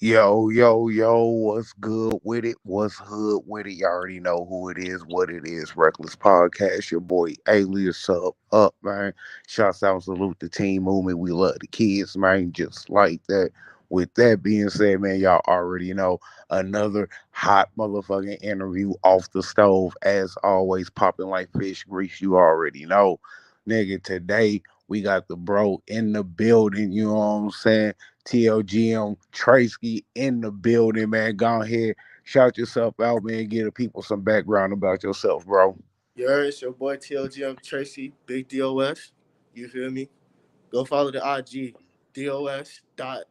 Yo, what's good with it? What's hood with it? You already know who it is, what it is. Reckless Podcast, your boy Alias up, man. Shouts out, salute the team movement. We love the kids, man, just like that. With that being said, man, y'all already know another hot motherfucking interview off the stove. As always, popping like fish grease, you already know. Nigga, today we got the bro in the building, you know what I'm saying? TLGM, TREYSKI in the building, man. Go ahead, shout yourself out, man. Give the people some background about yourself, bro. You heard it's your boy TLGM Tracy, Big DOS. You feel me? Go follow the IG, DOS dot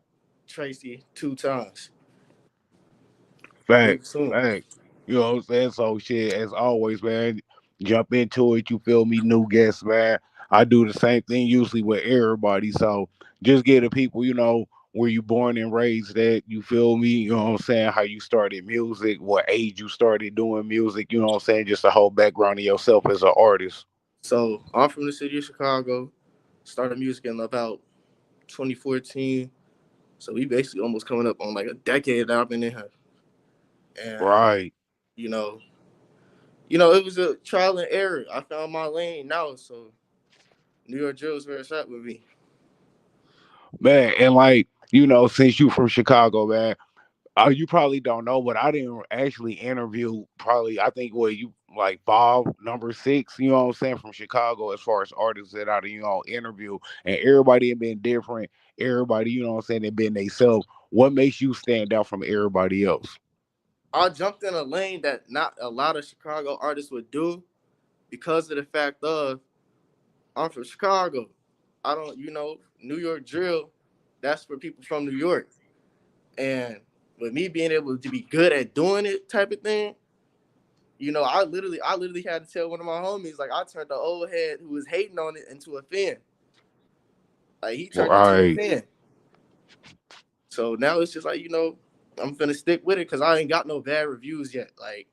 Tracy 2 times. Fact, Big soon. fact. You know what I'm saying? So shit, as always, man. Jump into it. You feel me? New guests, man. I do the same thing usually with everybody. So just get the people, where you born and raised at. You feel me? You know what I'm saying? How you started music, what age you started doing music. You know what I'm saying? Just a whole background of yourself as an artist. So I'm from the city of Chicago. Started music in about 2014. So we basically almost coming up on like a decade that I've been in here. And Right. you know, it was a trial and error. I found my lane now. So New York drill is where it's at with me. Man, and since you from Chicago, man, you probably don't know, but I didn't actually interview probably I think what you like Bob number six, you know what I'm saying, from Chicago as far as artists that I interview, and everybody have been different. Everybody, you know what I'm saying, they been they self. What makes you stand out from everybody else? I jumped in a lane that not a lot of Chicago artists would do because of the fact of I'm from Chicago. I don't, New York drill, that's for people from New York. And with me being able to be good at doing it type of thing, I literally had to tell one of my homies, like I turned the old head who was hating on it into a fan. Like he turned into a Right, fan. So now it's just like, I'm finna stick with it because I ain't got no bad reviews yet. Like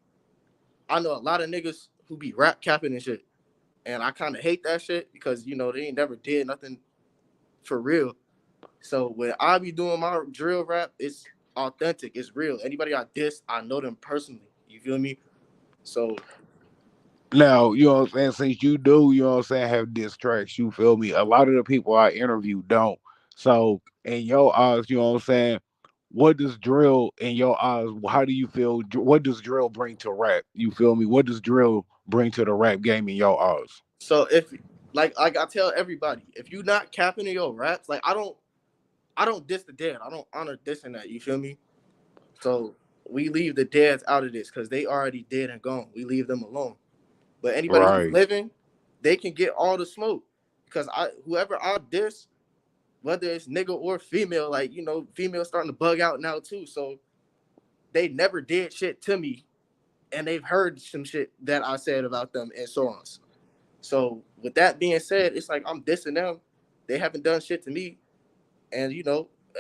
I know a lot of niggas who be rap capping and shit. And I kind of hate that shit because, they ain't never did nothing for real. So when I be doing my drill rap, it's authentic, it's real. Anybody I diss, I know them personally. You feel me? So now, you know what I'm saying, since you do, you know what I'm saying, have diss tracks, you feel me, a lot of the people I interview don't. So in your eyes, you know what I'm saying, what does drill in your eyes, how do you feel, what does drill bring to rap, you feel me, what does drill bring to the rap game in your eyes? so if like I tell everybody, if you not capping in your raps, like I don't diss the dead. I don't honor dissing that. You feel me? So we leave the deads out of this because they already dead and gone. We leave them alone. But anybody who's Right, living, they can get all the smoke because whoever I diss, whether it's nigga or female, like females starting to bug out now too. So they never did shit to me, and they've heard some shit that I said about them and so on. So with that being said, it's like I'm dissing them. They haven't done shit to me, and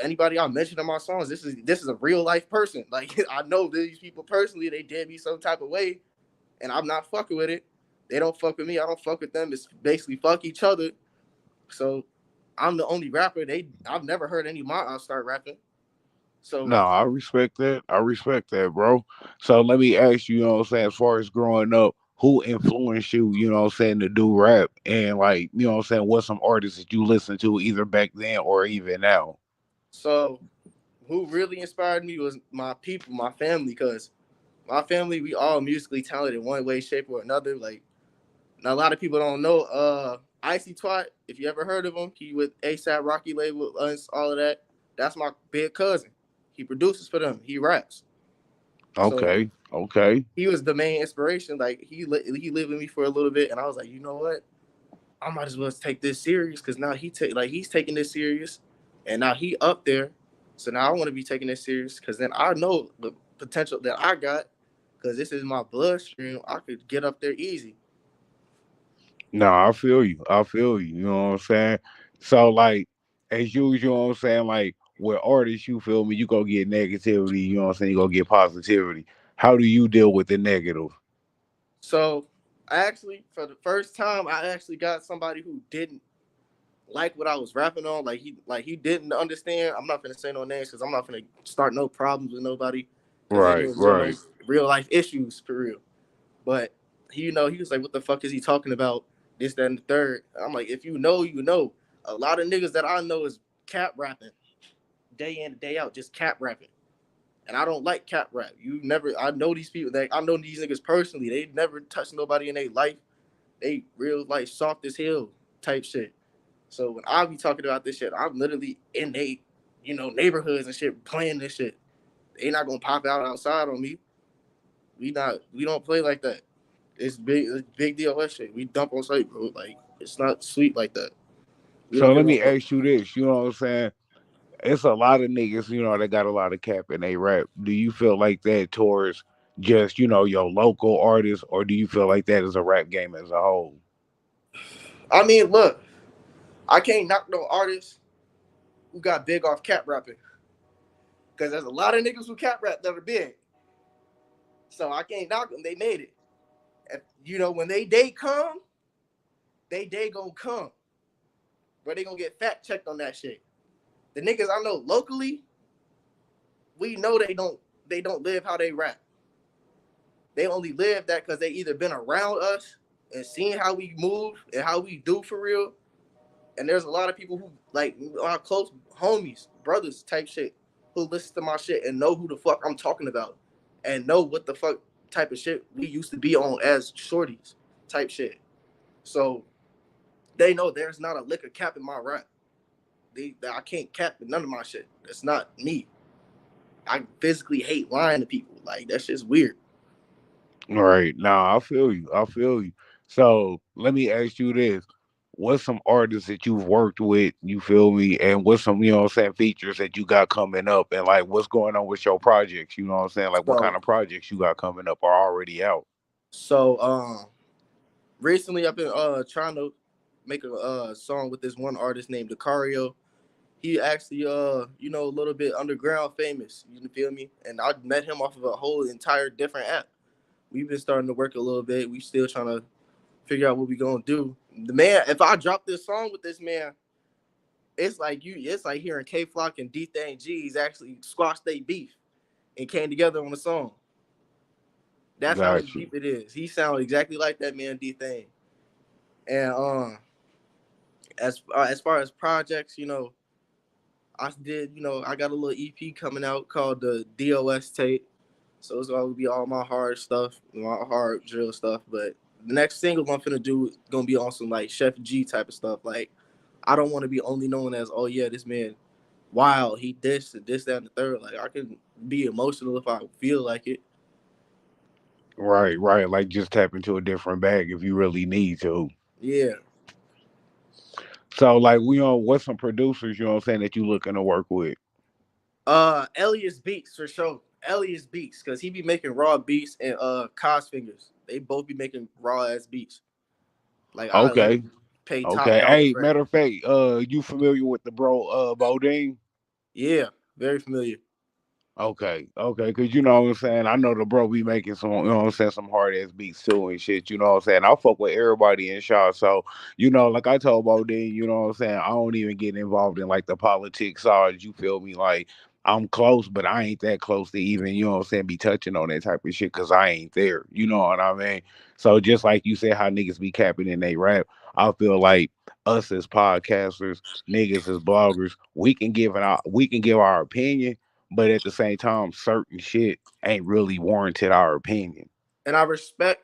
anybody I mentioned in my songs, this is a real life person. Like I know these people personally. They did me some type of way, and I'm not fucking with it. They don't fuck with me. I don't fuck with them. It's basically fuck each other. So I'm the only rapper. I've never heard any of my start rapping. no, So I respect that, bro. So let me ask you, you know what I'm saying, as far as growing up, who influenced you, you know what I'm saying, to do rap, and you know what I'm saying, what some artists that you listen to either back then or even now? so who really inspired me was my people, my family, because my family, we all musically talented in one way, shape, or another. Like, now a lot of people don't know, Icy Twat, if you ever heard of him, he with ASAP Rocky label, us, all of that. That's my big cousin. He produces for them. He raps. So Okay, okay. he was the main inspiration. Like he lived with me for a little bit, and I was like, you know what? I might as well take this serious because now he's taking this serious, and now he up there. So now I want to be taking this serious because then I know the potential that I got because this is my bloodstream. I could get up there easy. No, I feel you. I feel you. You know what I'm saying? So as usual, you know what I'm saying? Like with artists, you feel me, you go get negativity, you know what I'm saying? You go get positivity. How do you deal with the negative? So I actually, for the first time, I actually got somebody who didn't like what I was rapping on. Like he didn't understand. I'm not gonna say no names because I'm not gonna start no problems with nobody because ain't Right, no right. real life issues for real. But he was like, "What the fuck is he talking about? This, that, and the third." I'm like, "If you know, you know." A lot of niggas that I know is cap rapping, day in and day out, just cap rapping. And I don't like cap rap. You never. I know these people. I know these niggas personally. They never touched nobody in their life. They real like soft as hell type shit. So when I be talking about this shit, I'm literally in they, neighborhoods and shit playing this shit. They not gonna pop out outside on me. We don't play like that. It's big deal that shit. We dump on site, bro. Like it's not sweet like that. We So don't let get on me fuck. ask you this. You know what I'm saying? It's a lot of niggas, that got a lot of cap in they rap. Do you feel like that towards just, your local artists, or do you feel like that is a rap game as a whole? I mean, look, I can't knock no artists who got big off cap rapping because there's a lot of niggas who cap rap that are big. So I can't knock them. They made it. If, when they day come, they day gonna come. But they gonna get fact checked on that shit. The niggas I know locally, we know they don't live how they rap. They only live that because they either been around us and seen how we move and how we do for real. And there's a lot of people who like our close homies, brothers type shit, who listen to my shit and know who the fuck I'm talking about and know what the fuck type of shit we used to be on as shorties type shit. So they know there's not a lick of cap in my rap. I can't cap in none of my shit. That's not me. I physically hate lying to people. Like that shit's weird. All right. Now I feel you. I feel you. So let me ask you this. What's some artists that you've worked with, you feel me? And what's some, what I'm saying, features that you got coming up, and like what's going on with your projects, you know what I'm saying? Like what kind So of projects you got coming up or already out? so recently I've been trying to make a song with this one artist named Decario. He actually a little bit underground famous, you feel me? And I met him off of a whole entire different app. We've been starting to work a little bit. We still trying to figure out what we gonna do. The man, if I drop this song with this man, it's like hearing K Flock and D Thang G's actually squash they beef and came together on a song. That's how Got deep you. it is. He sounds exactly like that man D Thang. And as far as projects, I did, I got a little EP coming out called the DOS tape. So it's gonna be all my hard stuff, my hard drill stuff. But the next single I'm finna do is gonna be on some like Chef G type of stuff. Like I don't want to be only known as, oh yeah, this man wild, he this, that, and the third. Like I can be emotional if I feel like it. Right, right. Like just tap into a different bag if you really need to. Yeah. So like what's some producers, you know what I'm saying, that you looking to work with? Elias Beats for sure. Elias Beats, cause he be making raw beats and Cos Fingers. They both be making raw ass beats. Like I Okay. literally pay top Okay. dollar Hey, for that. matter of fact, you familiar with the bro Bodine? Yeah, very familiar. Okay, okay, cause you know what I'm saying. I know the bro be making some, what I'm saying, some hard ass beats too and shit. You know what I'm saying. I fuck with everybody in shot, so like I told Bodine, you know what I'm saying. I don't even get involved in like the politics side. You feel me? Like I'm close, but I ain't that close to even, what I'm saying, be touching on that type of shit, cause I ain't there. You know what I mean? So just like you said, how niggas be capping in they rap, I feel like us as podcasters, niggas as bloggers, we can give our opinion, but at the same time, certain shit ain't really warranted our opinion. And I respect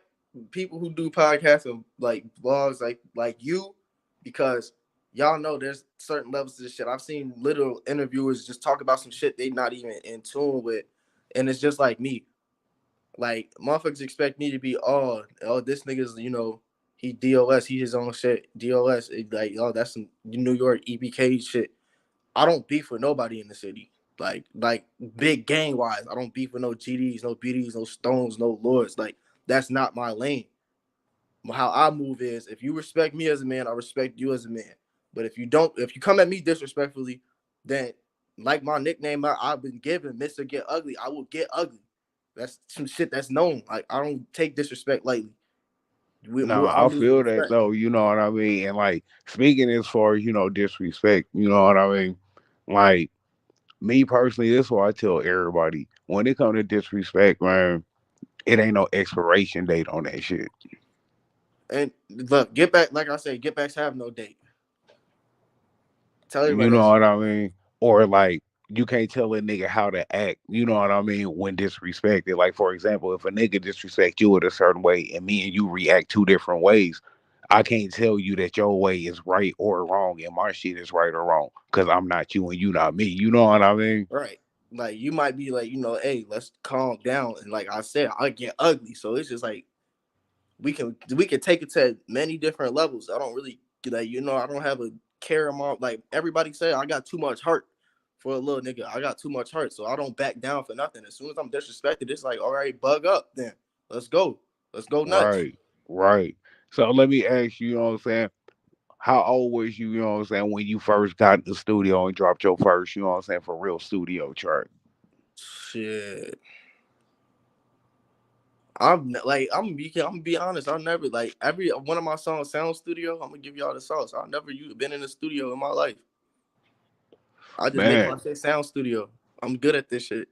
people who do podcasts and like vlogs like you because y'all know there's certain levels to this shit. I've seen literal interviewers just talk about some shit they not even in tune with. And it's just like me. Like motherfuckers expect me to be this nigga's, he DOS, he his own shit. DOS, like, oh, that's some New York EBK shit. I don't beef with nobody in the city. Like big gang wise, I don't beef with no GDs, no BDs, no Stones, no Lords. Like that's not my lane. How I move is if you respect me as a man, I respect you as a man. But if you don't, if you come at me disrespectfully, then like my nickname I've been given, Mister Get Ugly, I will get ugly. That's some shit that's known. Like I don't take disrespect lightly. No, I'm I losing feel that respect. though, you know what I mean? And like speaking as far as, disrespect, you know what I mean? Like me personally, this is why I tell everybody when it comes to disrespect, man, it ain't no expiration date on that shit. And look, get back. Like I said, get backs have no date. Tell You everybody that know shit. what I mean? Or like you can't tell a nigga how to act, you know what I mean, when disrespected. Like for example, if a nigga disrespect you in a certain way and me and you react two different ways, I can't tell you that your way is right or wrong and my shit is right or wrong. Cause I'm not you and you not me. You know what I mean? Right. Like you might be like, hey, let's calm down. And like I said, I get ugly. So it's just like we can take it to many different levels. I don't really like, I don't have a care amount. Like everybody say, I got too much heart for a little nigga. I got too much heart, so I don't back down for nothing. As soon as I'm disrespected, it's like, all right, bug up then. Let's go. Let's go nuts. Right, right. So let me ask you, you know what I'm saying? How old was you, you know what I'm saying, when you first got in the studio and dropped your first, you know what I'm saying, for real studio track? Shit. I'm gonna be honest. I never like every one of my songs sound studio. I'm gonna give y'all the sauce. I never been in the studio in my life. I just make Man, my shit sound studio. I'm good at this shit.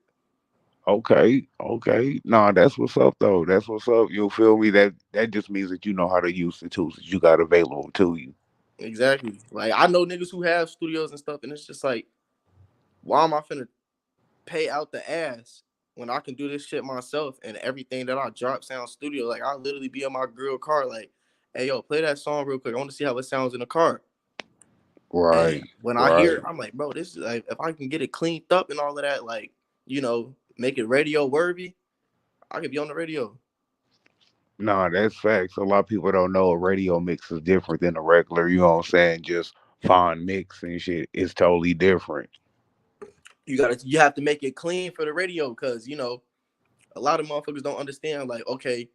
okay, okay. Nah, that's what's up though. That's what's up. You feel me? That just means that you know how to use the tools that you got available to you. Exactly. Like I know niggas who have studios and stuff, and it's just like, why am I finna pay out the ass when I can do this shit myself and everything that I drop sounds studio? Like I literally be in my grill car, like, hey yo, play that song real quick. I want to see how it sounds in the car. And Right, when I hear it, right. I'm like, bro, this is like if I can get it cleaned up and all of that, like, make it radio worthy, I could be on the radio. Nah, that's facts. A lot of people don't know a radio mix is different than a regular, you know what I'm saying, just fine mix and shit. It's totally different. You have to make it clean for the radio because a lot of motherfuckers don't understand. Like, okay,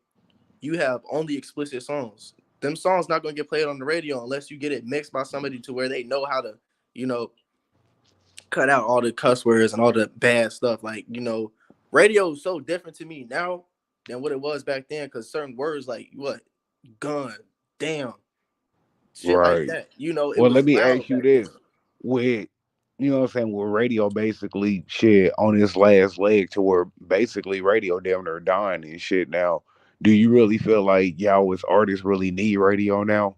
you have only explicit songs. Them songs not gonna get played on the radio unless you get it mixed by somebody to where they know how to, you know, cut out all the cuss words and all the bad stuff. Like, radio is so different to me now than what it was back then. Cause certain words like what, gun, damn, shit like Right. that. It Well, let was me ask loud you back then. this. With, you know what I'm saying, with radio basically shit on its last leg to where basically radio damn near dying and shit now, do you really feel like y'all as artists really need radio now?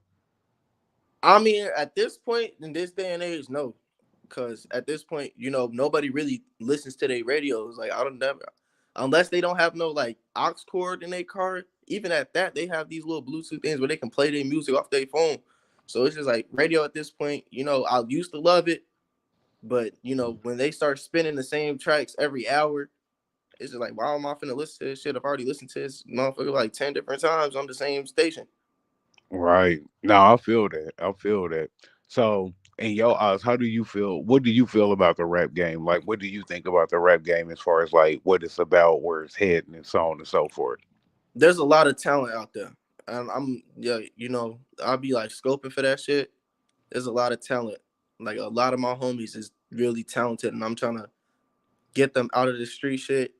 I mean, at this point in this day and age, no, because at this point, nobody really listens to their radios. Like I don't never, unless they don't have no like aux cord in their car. Even at that, they have these little Bluetooth things where they can play their music off their phone. So it's just like radio at this point. I used to love it, but when they start spinning the same tracks every hour, it's just like, why am I finna listen to this shit? I've already listened to this motherfucker like 10 different times on the same station. Right. No, I feel that. I feel that. So, in your eyes, how do you feel? What do you feel about the rap game? Like, what do you think about the rap game as far as like what it's about, where it's heading, and so on and so forth? There's a lot of talent out there. And I'm yeah, I'll be like scoping for that shit. There's a lot of talent. Like a lot of my homies is really talented and I'm trying to get them out of the street shit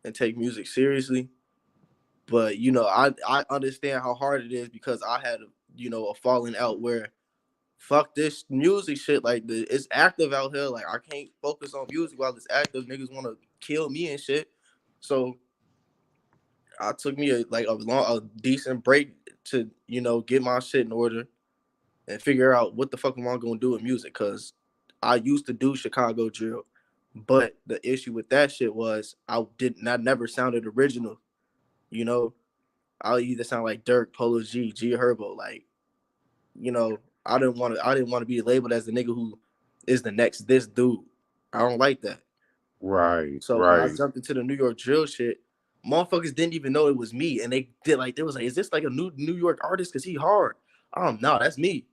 and take music seriously. But I understand how hard it is because I had a falling out where fuck this music shit. Like it's active out here. Like I can't focus on music while it's active. Niggas want to kill me and shit. So I took me a decent break to get my shit in order and figure out what the fuck am I gonna do with music. Cause I used to do Chicago drill, but the issue with that shit was I never sounded original. You know, I either sound like Dirk, Polo G, G Herbo. Like I didn't want to be labeled as the nigga who is the next this dude. I don't like that. Right. So when I Right. jumped into the New York drill shit, motherfuckers didn't even know it was me, and they was like, "Is this like a New York artist? Cause he hard." No, that's me.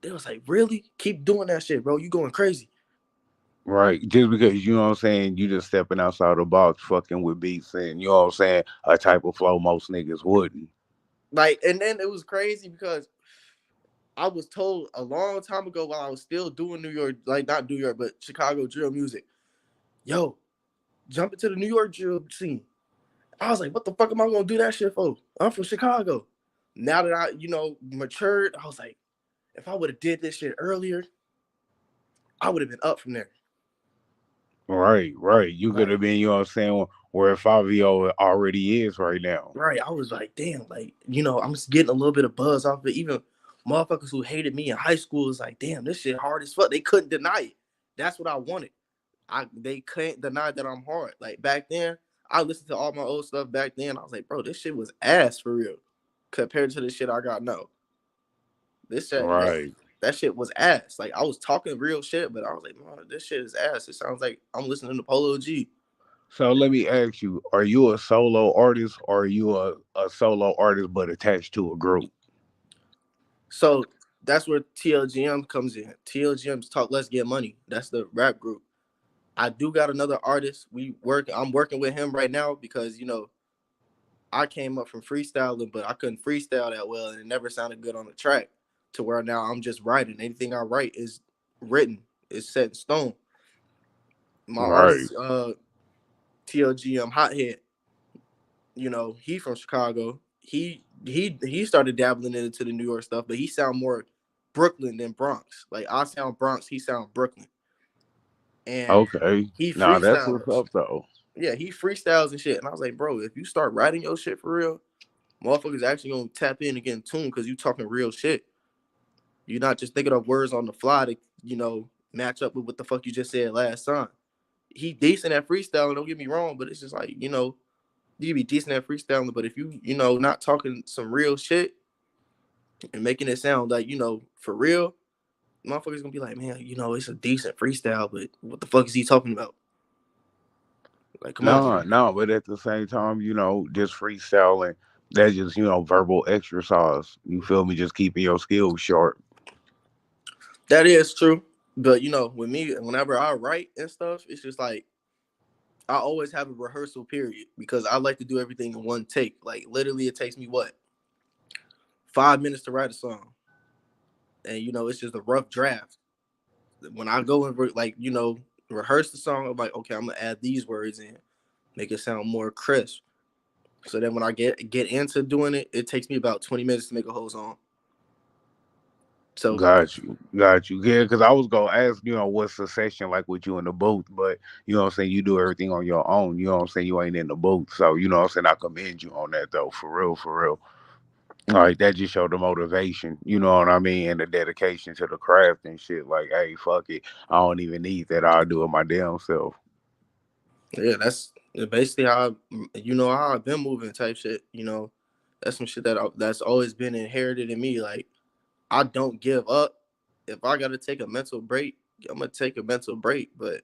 They was like, "Really? Keep doing that shit, bro. You going crazy." Right. Just because, you know what I'm saying, you just stepping outside the box, fucking with beats and, you know what I'm saying, a type of flow most niggas wouldn't. Like, and then it was crazy because I was told a long time ago while I was still doing New York, like not New York, but Chicago drill music. Yo, jump into the New York drill scene. I was like, what the fuck am I gonna do that shit for? I'm from Chicago. Now that I, matured, I was like, if I would have did this shit earlier, I would have been up from there. Right, right. You could Like, have been, you know what I'm saying, where Fabio already is right now. right. I was like, damn, like, I'm just getting a little bit of buzz off of it. Even motherfuckers who hated me in high school was like, damn, this shit hard as fuck. They couldn't deny it. That's what I wanted. They can't deny that I'm hard. Like back then, I listened to all my old stuff back then. I was like, bro, this shit was ass for real compared to the shit I got now. This shit Right. that shit was ass. Like I was talking real shit, but I was like, man, this shit is ass. It sounds like I'm listening to Polo G. So let me ask you, are you a solo artist or are you a solo artist but attached to a group? So that's where TLGM comes in. TLGM's Talk Let's Get Money. That's the rap group. I do got another artist. I'm working with him right now because I came up from freestyling, but I couldn't freestyle that well, and it never sounded good on the track. To where now I'm just writing. Anything I write is written, is set in stone. My Right. artist, TLGM Hothead, he from Chicago. He started dabbling into the New York stuff, but he sound more Brooklyn than Bronx. Like I sound Bronx, he sound Brooklyn, and Okay. he Now that's what's freestyles. up though. Yeah, he freestyles and shit. And I was like, bro, if you start writing your shit for real, motherfuckers actually gonna tap in and get in tune because you talking real shit. You're not just thinking of words on the fly to, match up with what the fuck you just said last time. He decent at freestyling, don't get me wrong, but it's just like, you be decent at freestyling, but if you, not talking some real shit and making it sound like, for real, motherfuckers gonna be like, man, it's a decent freestyle, but what the fuck is he talking about? Like, come on. No, no, but at the same time, just freestyling, that's just, verbal exercise. You feel me? Just keeping your skills sharp. That is true. But with me, whenever I write and stuff, it's just like I always have a rehearsal period because I like to do everything in one take. Like literally, it takes me what 5 minutes to write a song, and it's just a rough draft. When I go and rehearse the song, I'm like, okay, I'm gonna add these words in, make it sound more crisp. So then when I get into doing it, it takes me about 20 minutes to make a whole song. So Got you. Got you. Yeah, because I was gonna ask, what's the session like with you in the booth, but you know what I'm saying, you do everything on your own. You know what I'm saying? You ain't in the booth. So, you know what I'm saying? I commend you on that though. For real, for real. Like that just showed the motivation, you know what I mean, and the dedication to the craft and shit. Like, hey, fuck it. I don't even need that. I'll do it my damn self. yeah, that's basically how I've been moving type shit. That's some shit that's always been inherited in me. Like I don't give up. If I gotta take a mental break, I'm gonna take a mental break, but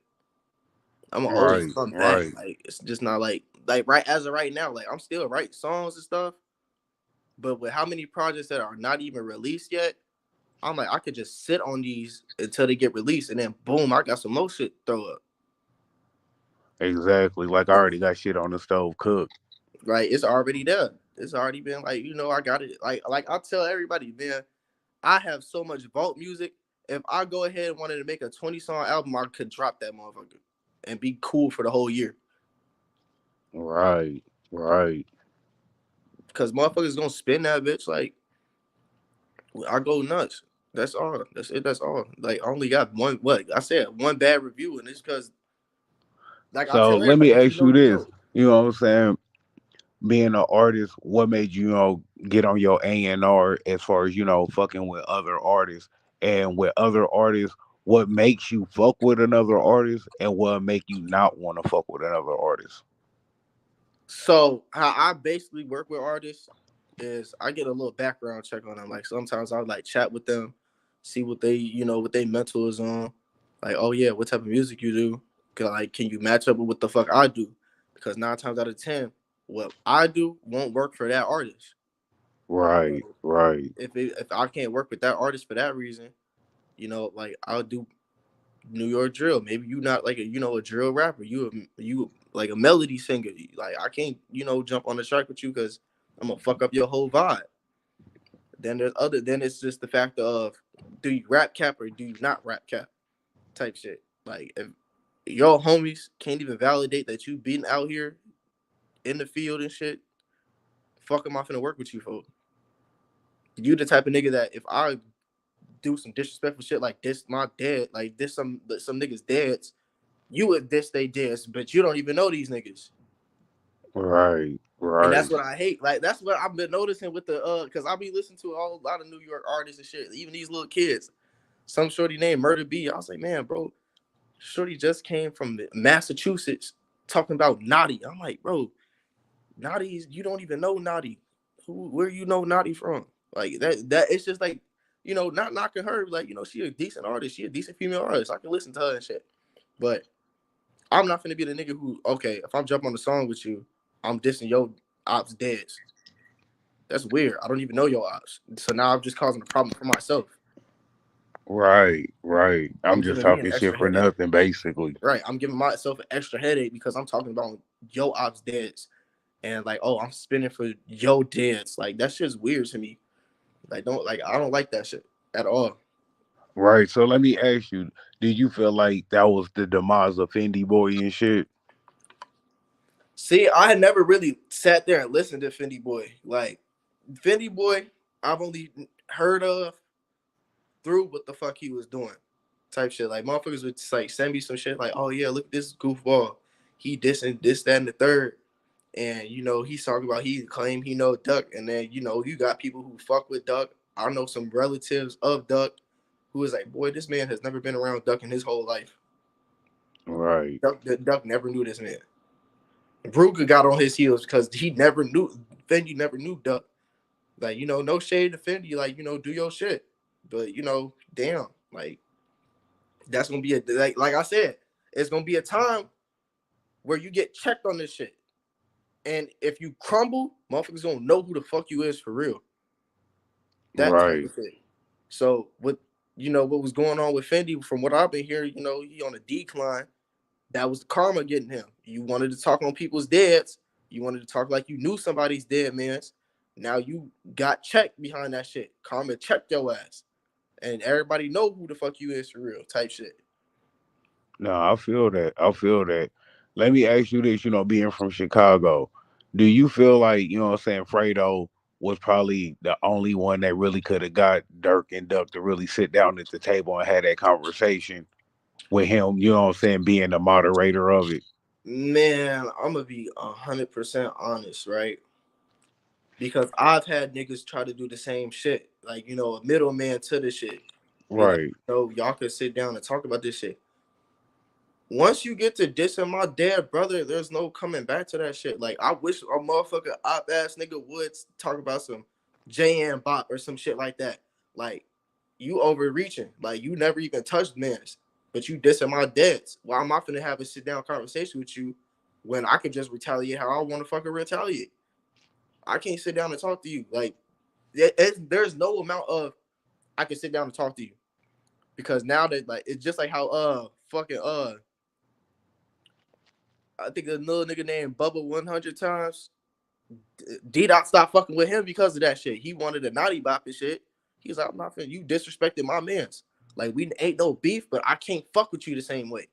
I'm gonna always Right, come back. right. Like it's just not like right as of right now. Like I'm still writing songs and stuff, but with how many projects that are not even released yet, I'm like I could just sit on these until they get released, and then boom, I got some more shit to throw up. Exactly. Like I already got shit on the stove cooked. Right? It's already there. It's already been like I got it. Like I tell everybody, man, I have so much vault music. If I go ahead and wanted to make a 20-song album, I could drop that motherfucker and be cool for the whole year. Right, right. Because motherfuckers gonna spin that bitch. Like I go nuts. That's all. That's it. That's all. Like I only got one. What I said, one bad review, and it's because like I So tell let me everybody, if you ask know, you you this. know. You know what I'm saying? Being an artist, what made you, get on your A&R as far as, fucking with other artists? And with other artists, what makes you fuck with another artist and what make you not want to fuck with another artist? So how I basically work with artists is I get a little background check on them. Like sometimes I like chat with them, see what what they mental is on. Like, oh yeah, what type of music you do? Like, can you match up with what the fuck I do? Because 9 times out of 10, what I do won't work for that artist. Right, So right. if I can't work with that artist for that reason, like I'll do New York drill. Maybe you not like a drill rapper. You like a melody singer. Like I can't jump on the track with you because I'm gonna fuck up your whole vibe. Then there's other. Then it's just the factor of do you rap cap or do you not rap cap type shit. Like if your homies can't even validate that you been out here in the field and shit, fuck them off and work with you for. You the type of nigga that if I do some disrespectful shit like this, my dad, like this, some niggas dads, you would diss they dads, but you don't even know these niggas. Right, And right, that's what I hate. Like that's what I've been noticing with the because I be listening to a whole lot of New York artists and shit. Even these little kids. Some shorty named Murder B. I was like, man, bro, shorty just came from Massachusetts talking about Naughty. I'm like, bro, Naughty, you don't even know Naughty. Where you know Naughty from? Like that it's just like, not knocking her, like, she a decent artist, she a decent female artist. I can listen to her and shit. But I'm not gonna be the nigga who, okay, if I'm jumping on the song with you, I'm dissing your ops deads. That's weird. I don't even know your ops. So now I'm just causing a problem for myself. right, right. I'm I'm just giving me an talking shit extra for headache. nothing, basically. Right. I'm giving myself an extra headache because I'm talking about yo ops deads. And like, oh, I'm spinning for yo deads. Like that shit's weird to me. I don't like that shit at all. Right. So let me ask you, did you feel like that was the demise of Fendi Boy and shit? See, I had never really sat there and listened to Fendi Boy. Like Fendi Boy, I've only heard of through what the fuck he was doing. Type shit. Like motherfuckers would just like send me some shit like, oh yeah, look at this goofball. He dissing this, that, and the third. And he's talking about he claimed he know Duck. And then, you got people who fuck with Duck. I know some relatives of Duck who was like, boy, this man has never been around Duck in his whole life. Right, Duck never knew this man. Bruga got on his heels because he never knew Fendi never knew Duck. Like, no shade to Fendi, like, do your shit. But damn, like that's gonna be like I said, it's gonna be a time where you get checked on this shit. And if you crumble, motherfuckers gonna know who the fuck you is for real. That type right. of thing. So what was going on with Fendi, from what I've been hearing, he on a decline. That was the karma getting him. You wanted to talk on people's deads. You wanted to talk like you knew somebody's dead, man. Now you got checked behind that shit. Karma checked your ass. And everybody know who the fuck you is for real, type shit. No, I feel that. I feel that. Let me ask you this, being from Chicago, do you feel like, what I'm saying, Fredo was probably the only one that really could have got Dirk and Duck to really sit down at the table and had that conversation with him, what I'm saying, being the moderator of it? Man, I'm gonna be 100% honest, right? Because I've had niggas try to do the same shit, like a middleman to the shit. Be like, Right. y'all could sit down and talk about this shit. Once you get to dissing my dead brother, there's no coming back to that shit. Like, I wish a motherfucker op ass nigga would talk about some JM bop or some shit like that. Like, you overreaching. Like, you never even touched men's, but you dissing my deads. Why am I finna have a sit down conversation with you when I could just retaliate how I want to fucking retaliate? I can't sit down and talk to you. Like, there's no amount of I can sit down and talk to you, because now that, like, it's just like how fucking I think another nigga named Bubba 100 times. D Dot stopped fucking with him because of that shit. He wanted a naughty bop and shit. He's like, I'm not finna, you disrespected my mans. Like, we ain't no beef, but I can't fuck with you the same way.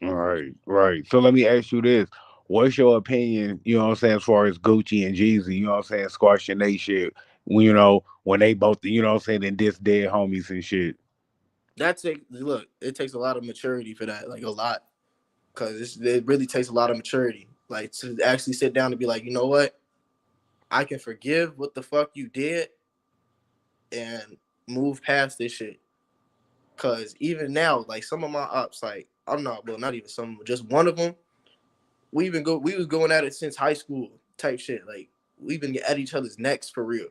All right, right. So let me ask you this. What's your opinion, what I'm saying, as far as Gucci and Jeezy, what I'm saying, squashing they shit, when they both, what I'm saying, and diss dead homies and shit? It takes a lot of maturity for that, like a lot, because it really takes a lot of maturity, like to actually sit down and be like, you know what, I can forgive what the fuck you did and move past this shit. Cause even now, like some of my ops, like I'm not, well, not even some, just one of them. We was going at it since high school type shit. Like we've been at each other's necks for real.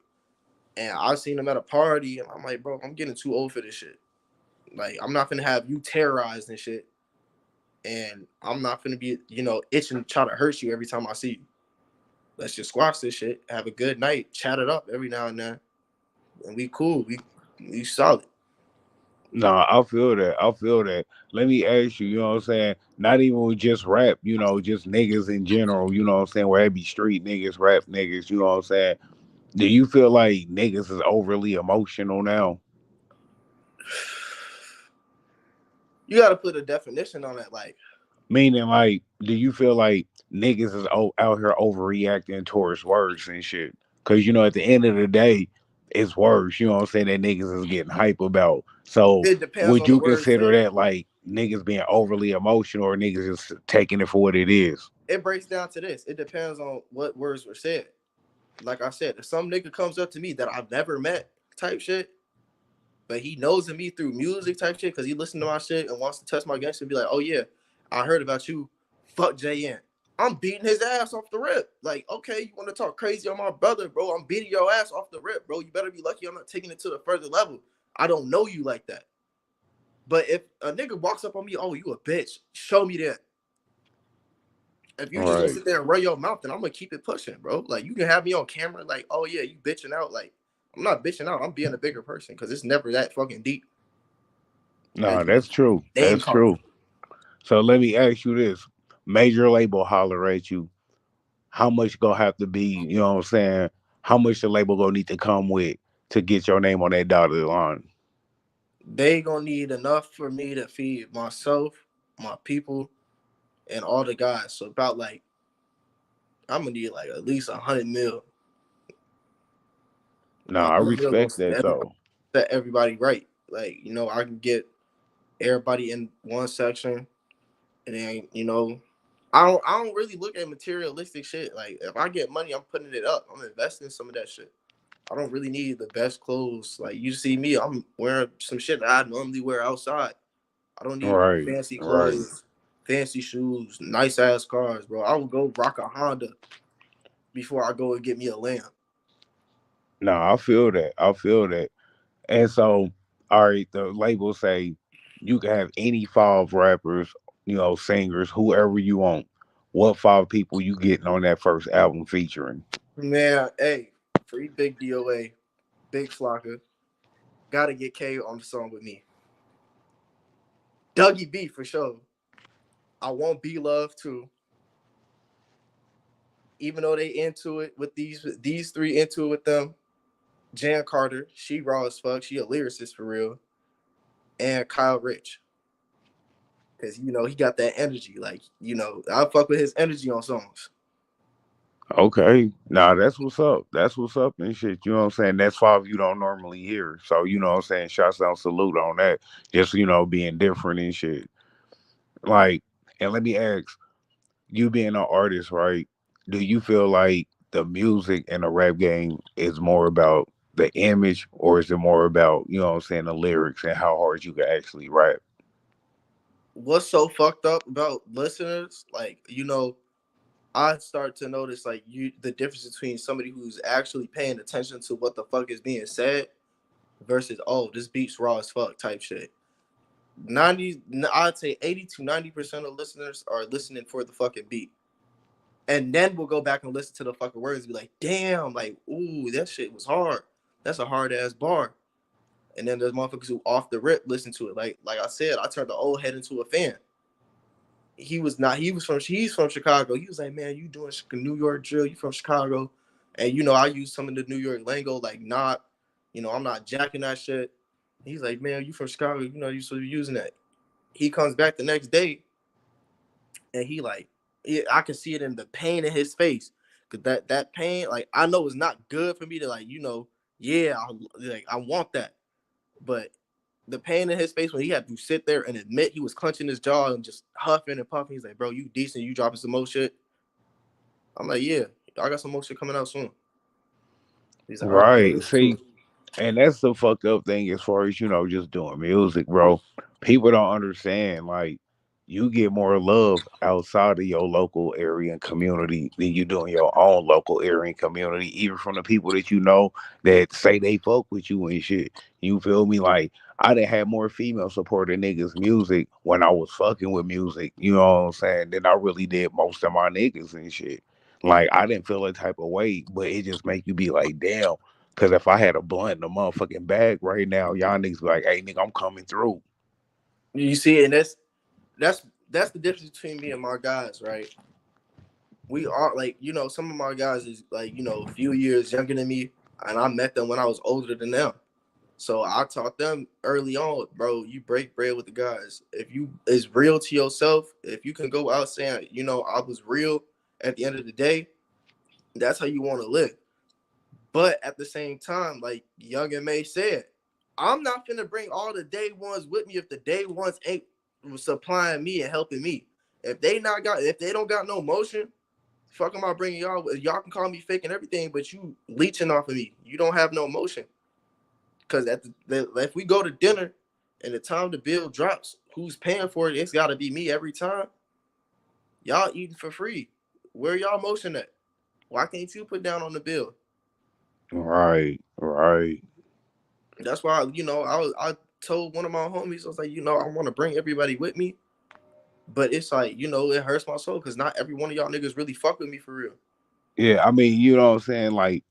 And I seen him at a party, and I'm like, bro, I'm getting too old for this shit. Like I'm not gonna have you terrorized and shit, and I'm not gonna be, itching to try to hurt you every time I see you. Let's just squash this shit, have a good night, chat it up every now and then, and we cool. We solid. No, I feel that. I feel that. Let me ask you, what I'm saying? Not even with just rap, just niggas in general, what I'm saying? Where it be street niggas, rap niggas, you know what I'm saying? Do you feel like niggas is overly emotional now? You got to put a definition on that. Like, Meaning, like, do you feel like niggas is out here overreacting towards words and shit? Because, at the end of the day, it's worse. You know what I'm saying? That niggas is getting hype about. So It depends would on the you words consider said. that like niggas being overly emotional or niggas just taking it for what it is? It breaks down to this. It depends on what words were said. Like I said, if some nigga comes up to me that I've never met, type shit, but he knows of me through music type shit because he listened to my shit and wants to test my gangster and be like, oh yeah, I heard about you. Fuck JN. I'm beating his ass off the rip. Like, okay, you want to talk crazy on my brother, bro? I'm beating your ass off the rip, bro. You better be lucky I'm not taking it to the further level. I don't know you like that. But if a nigga walks up on me, oh, you a bitch, show me that. If you just gonna Right. sit there and run your mouth, then I'm gonna keep it pushing, bro. Like you can have me on camera, like, oh yeah, you bitching out. Like I'm not bitching out. I'm being a bigger person because it's never that fucking deep No, as you that's true. name That's calling. true. So let me ask you this. Major label holler at you. How much gonna have to be, you know what I'm saying? How much the label gonna need to come with to get your name on that dotted line? They gonna need enough for me to feed myself, my people, and all the guys. So about like I'm gonna need like at least 100 mil. No, A I hundred mil gonna respect that though. set everybody right. Like I can get everybody in one section, and then I don't really look at materialistic shit. Like if I get money, I'm putting it up. I'm investing in some of that shit. I don't really need the best clothes. Like you see me, I'm wearing some shit that I normally wear outside. I don't need Right, fancy right. clothes, fancy shoes, nice ass cars, bro. I would go rock a Honda before I go and get me a lamb. No, I feel that. I feel that. And so, all right, the label say you can have any five rappers, singers, whoever you want. What five people you getting on that first album featuring? Man, hey, free Big DOA, Big Flocker. Gotta get K on the song with me. Dougie B for sure. I want B Love too. Even though they into it with these three into it with them. Jan Carter, she raw as fuck. She a lyricist for real. And Kyle Rich. Cause he got that energy. Like, I fuck with his energy on songs. Okay. Nah, that's what's up. That's what's up and shit. You know what I'm saying? That's five you don't normally hear. So, you know what I'm saying? Shots out salute on that. Just, being different and shit. Like, and let me ask, you being an artist, right? Do you feel like the music and the rap game is more about the image or is it more about, the lyrics and how hard you can actually rap? What's so fucked up about listeners? Like, I start to notice like the difference between somebody who's actually paying attention to what the fuck is being said versus this beat's raw as fuck type shit. 90, I'd say 80 to 90% of listeners are listening for the fucking beat. And then we'll go back and listen to the fucking words and be like, damn, like, ooh, that shit was hard. That's a hard ass bar. And then there's motherfuckers who off the rip listen to it. Like I said, I turned the old head into a fan. He was not. He's from Chicago. He was like, man, you doing New York drill? You from Chicago? And I use some of the New York lingo, like not, I'm not jacking that shit. He's like, man, you from Chicago? You supposed to be using that. He comes back the next day, and I can see it in the pain in his face, cause that pain, like I know, is not good for me to like, yeah, I want that, but the pain in his face when he had to sit there and admit he was clenching his jaw and just huffing and puffing. He's like, bro, you decent, you dropping some more shit. I'm like, yeah, I got some more shit coming out soon. He's like, all right, Right. listen to See, it. and that's the fucked up thing as far as, just doing music, bro. People don't understand, like, you get more love outside of your local area and community than you do in your own local area and community, even from the people that you know that say they fuck with you and shit. You feel me? Like, I done had more female supporting niggas' music when I was fucking with music, you know what I'm saying, than I really did most of my niggas and shit. Like, I didn't feel that type of way, but it just make you be like, damn. Cause if I had a blunt in the motherfucking bag right now, y'all niggas be like, hey nigga, I'm coming through. You see, and that's the difference between me and my guys, right? We are like, some of my guys is like, a few years younger than me, and I met them when I was older than them. So I taught them early on, bro, you break bread with the guys. If you is real to yourself, if you can go out saying, I was real at the end of the day, that's how you want to live. But at the same time, like Young and May said, I'm not gonna bring all the day ones with me if the day ones ain't supplying me and helping me. If they don't got no motion, fuck am I bringing y'all? Y'all can call me fake and everything, but you leeching off of me. You don't have no motion. Because if we go to dinner and the time the bill drops, who's paying for it? It's got to be me every time. Y'all eating for free. Where y'all motion at? Why can't you put down on the bill? Right, right. That's why I told one of my homies, I was like, I want to bring everybody with me, but it's like it hurts my soul because not every one of y'all niggas really fuck with me for real. Yeah, I mean, you know what I'm saying? Like,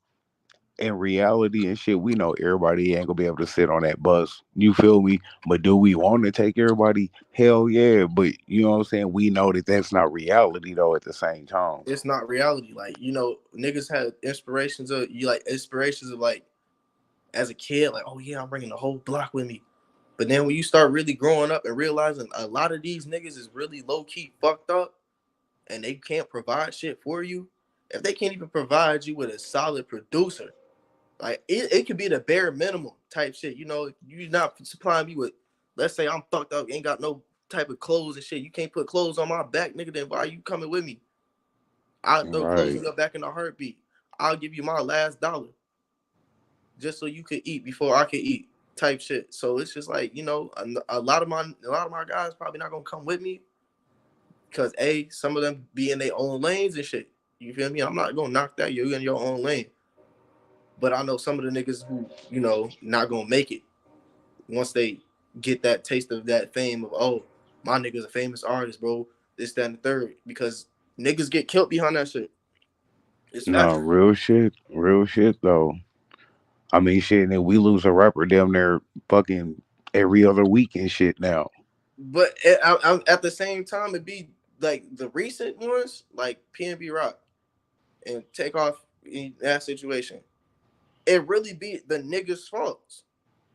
in reality and shit, we know everybody ain't gonna be able to sit on that bus. You feel me? But do we want to take everybody? Hell yeah. But you know what I'm saying? We know that that's not reality though. At the same time. It's not reality. Like niggas had inspirations of like as a kid, like, oh yeah, I'm bringing the whole block with me. But then when you start really growing up and realizing a lot of these niggas is really low key fucked up and they can't provide shit for you, if they can't even provide you with a solid producer, like it could be the bare minimum type shit. You're not supplying me with, let's say I'm fucked up, ain't got no type of clothes and shit. You can't put clothes on my back, nigga. Then why are you coming with me? I'll throw clothes Right. on your back in a heartbeat. I'll give you my last dollar just so you could eat before I could eat, type shit. So it's just like a lot of my guys probably not gonna come with me because some of them be in their own lanes and shit. You feel me? I'm not gonna knock that. You're in your own lane. But I know some of the niggas who not gonna make it once they get that taste of that fame of, oh, my nigga's a famous artist, bro. This, that, and the third, because niggas get killed behind that shit. It's No, facts. real shit though. I mean, shit, and we lose a rapper damn near fucking every other week and shit now. But at the same time, it be like the recent ones, like PNB Rock and Takeoff in that situation. It really be the niggas' faults.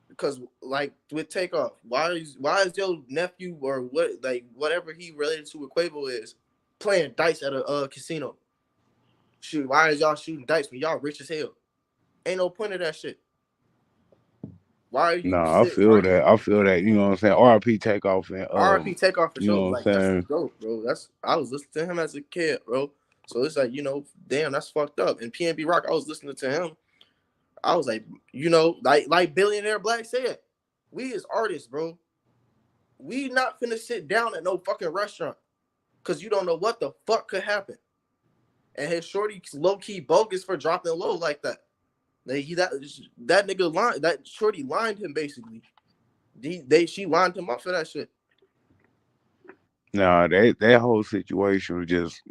Because like with Takeoff, why is your nephew or whatever he related to with Quavo is playing dice at a casino? Shoot, why is y'all shooting dice when y'all rich as hell? Ain't no point of that shit. Why are you Nah, I sit? feel Why that. I feel that. You know what I'm saying? RIP Takeoff and RIP Takeoff for you sure? know But what like I'm that's the saying? goat, bro. I was listening to him as a kid, bro. So it's like damn, that's fucked up. And PNB Rock, I was listening to him. I was like, like Billionaire Black said, we as artists, bro, we not finna sit down at no fucking restaurant because you don't know what the fuck could happen. And his shorty low key bogus for dropping low like that. That nigga lined that shorty lined him basically. She lined him up for that shit. Nah, that whole situation was just,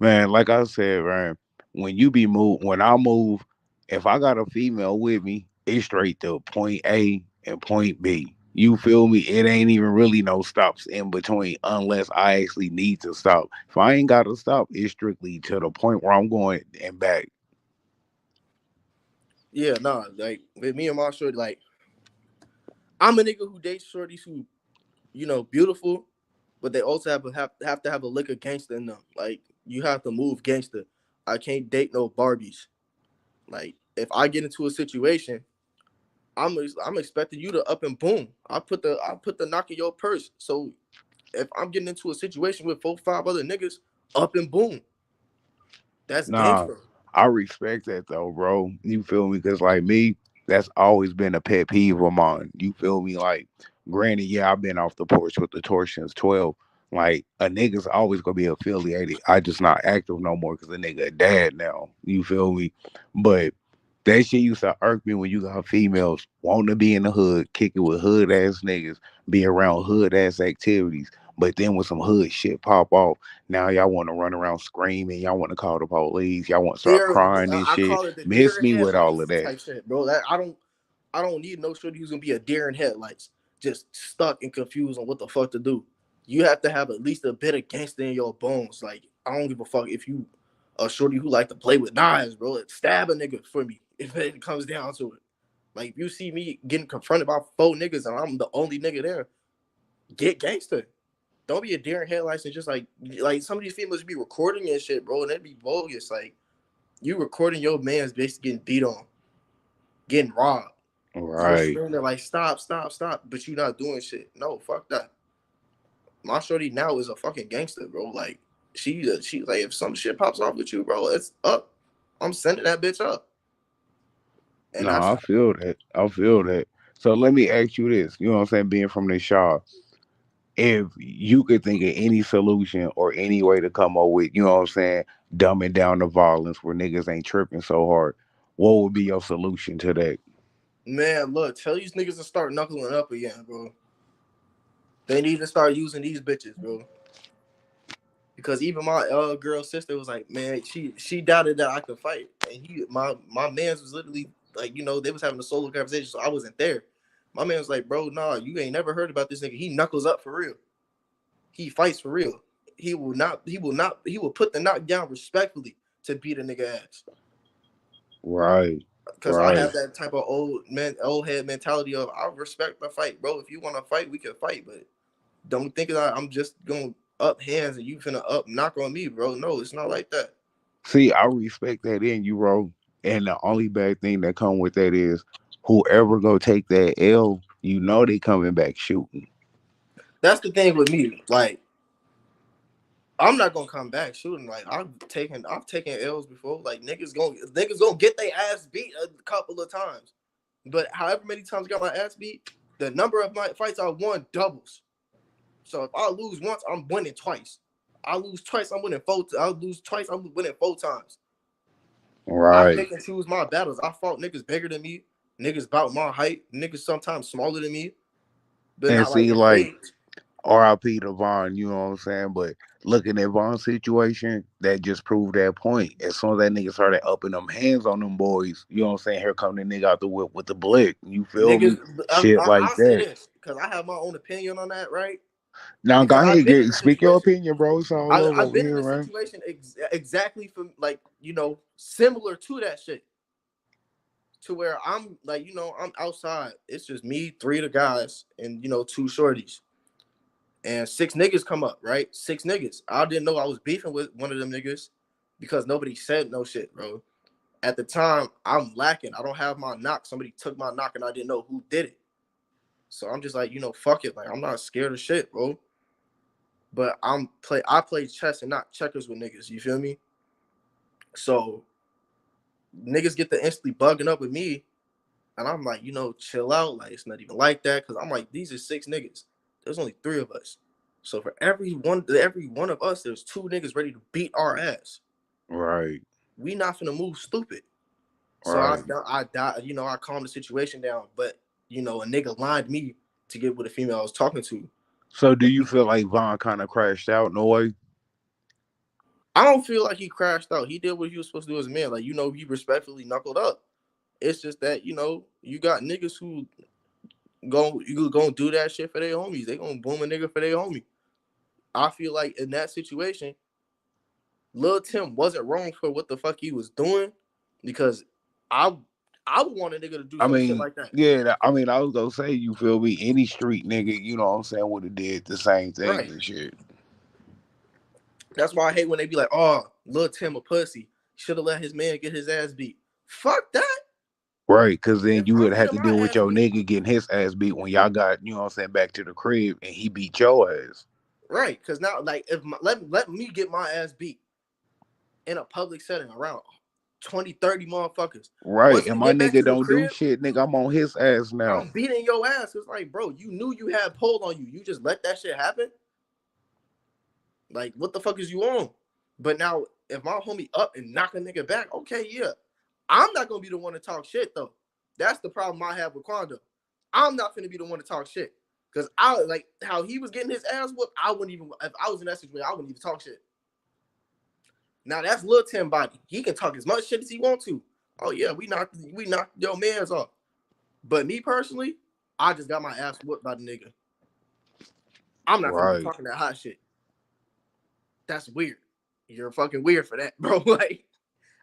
man, like I said, man, when I move, if I got a female with me, it's straight to point A and point B. You feel me? It ain't even really no stops in between unless I actually need to stop. If I ain't got to stop, it's strictly to the point where I'm going and back. Yeah, nah, like with me and my shorty, like I'm a nigga who dates shorties who, beautiful, but they also have to have a lick of gangster in them. Like you have to move gangster. I can't date no Barbies. Like if I get into a situation, I'm expecting you to up and boom. I put the knock in your purse. So if I'm getting into a situation with 4, 5 other niggas, up and boom. That's Nah, gangster. I respect that though, bro. You feel me? Because like me, that's always been a pet peeve of mine. You feel me? Like, granted, yeah, I've been off the porch with the torch since 12. Like, a nigga's always gonna be affiliated. I just not active no more because a nigga a dad now. You feel me? But that shit used to irk me when you got females wanting to be in the hood, kicking with hood ass niggas, be around hood ass activities. But then when some hood shit pop off, now y'all want to run around screaming. Y'all want to call the police. Y'all want to start Deer, crying and I shit. call it the Miss deer in me with all of headlights that. type shit, bro. That I don't need no shorty who's gonna be a deer in headlights, just stuck and confused on what the fuck to do. You have to have at least a bit of gangster in your bones. Like I don't give a fuck if you a shorty who like to play with knives, bro. Stab a nigga for me if it comes down to it. Like if you see me getting confronted by 4 niggas and I'm the only nigga there, get gangster. Don't be a deer in headlights and just like some of these females be recording and shit, bro, and that'd be bogus. Like You recording your man's basically getting beat on, getting robbed. You're Right. screaming like stop, stop, stop, but you not doing shit. No, fuck that. My shorty now is a fucking gangster, bro. Like she like if some shit pops off with you, bro, it's up. I'm sending that bitch up. And No, that's I feel that. I feel that. So let me ask you this. You know what I'm saying? Being from the shop, if you could think of any solution or any way to come up with, you know what I'm saying, dumbing down the violence where niggas ain't tripping so hard, what would be your solution to that? man, look, tell these niggas to start knuckling up again, bro. They need to start using these bitches, bro. Because even my girl sister was like, man, she doubted that I could fight, and my man's was literally like, they was having a solo conversation, so I wasn't there. My man was like, bro, nah, you ain't never heard about this nigga. He knuckles up for real. He fights for real. He will put the knockdown respectfully to beat a nigga ass. Right. Because I Right. have that type of old head mentality of I respect the fight, bro. If you want to fight, we can fight, but don't think that I'm just gonna up hands and you finna up knock on me, bro. No, it's not like that. See, I respect that in you, bro. And the only bad thing that come with that is whoever go take that L, you know they coming back shooting. That's the thing with me. Like, I'm not gonna come back shooting. Like, I've taken L's before. Like, niggas gonna get their ass beat a couple of times. But however many times I got my ass beat, the number of my fights I won doubles. So if I lose once, I'm winning twice. I lose twice, I'm winning four. I lose twice, I'm winning four times. I Right. pick and choose my battles. I fought niggas bigger than me, niggas about my height, niggas sometimes smaller than me, but And not like see, in like, age. RIP to Vaughn, you know what I'm saying? But looking at Vaughn's situation, that just proved that point. As soon as that nigga started upping them hands on them boys, you know what I'm saying? Here come the nigga out the whip with the blick. You feel Niggas, me? Shit like I'll say that. this because I have my own opinion on that, right? Now go Because I've ahead, been in get a speak your situation. opinion, bro. It's all love I've over been in here, a man. situation exactly from like similar to that shit. To where I'm like I'm outside. It's just me, three of the guys, and two shorties, and six niggas come up. Right, six niggas. I didn't know I was beefing with one of them niggas because nobody said no shit, bro. At the time, I'm lacking. I don't have my knock. Somebody took my knock, and I didn't know who did it. So I'm just like, fuck it. Like I'm not scared of shit, bro. But I play chess and not checkers with niggas. You feel me? So niggas get to instantly bugging up with me, and I'm like, chill out. Like it's not even like that. Cause I'm like, these are six niggas. There's only three of us. So for every one of us, there's two niggas ready to beat our ass. Right, We not finna move stupid. So right. I calmed the situation down. But a nigga lined me to get with a female I was talking to. So do you feel like Vaughn kind of crashed out in a way? I don't feel like he crashed out. He did what he was supposed to do as a man. Like, he respectfully knuckled up. It's just that, you got niggas who gonna do that shit for their homies. They gonna boom a nigga for their homie. I feel like in that situation, Lil Tim wasn't wrong for what the fuck he was doing because I I would want a nigga to do I some shit mean, like that. yeah, I mean, I was gonna say, you feel me? Any street nigga, you know what I'm saying, would have did the same thing Right. and shit. That's why I hate when they be like, oh, Lil Tim a pussy. Should have let his man get his ass beat. Fuck that. Right, because then If you I'm would have getting to my deal with ass your beat, nigga getting his ass beat when y'all got, you know what I'm saying, back to the crib and he beat your ass. right? Because now, like, if let me get my ass beat in a public setting around 20, 30 motherfuckers. Right, Once and we my get back nigga to the don't do crib, shit, nigga. I'm on his ass now. I'm beating your ass. It's like, bro, you knew you had pulled on you. You just let that shit happen. Like, what the fuck is you on? But now, if my homie up and knock a nigga back, okay, yeah. I'm not gonna be the one to talk shit though. That's the problem I have with Quando. I'm not gonna be the one to talk shit. Cause I like how he was getting his ass whooped. I wouldn't even if I was in that situation, I wouldn't even talk shit. Now that's Lil Tim body. He can talk as much shit as he want to. Oh yeah, we knocked your man's off. But me personally, I just got my ass whooped by the nigga. I'm not gonna be Right, talking that hot shit. That's weird. You're fucking weird for that, bro. Like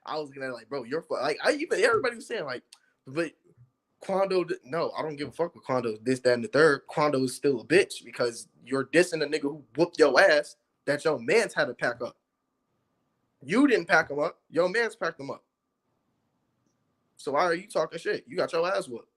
I was gonna like, bro, like I even everybody was saying like, but Quando, no, I don't give a fuck with Quando. This, that, and the third. Quando is still a bitch because you're dissing a nigga who whooped your ass that your man's had to pack up. You didn't pack him up. Your man's packed him up. So why are you talking shit? You got your ass whooped.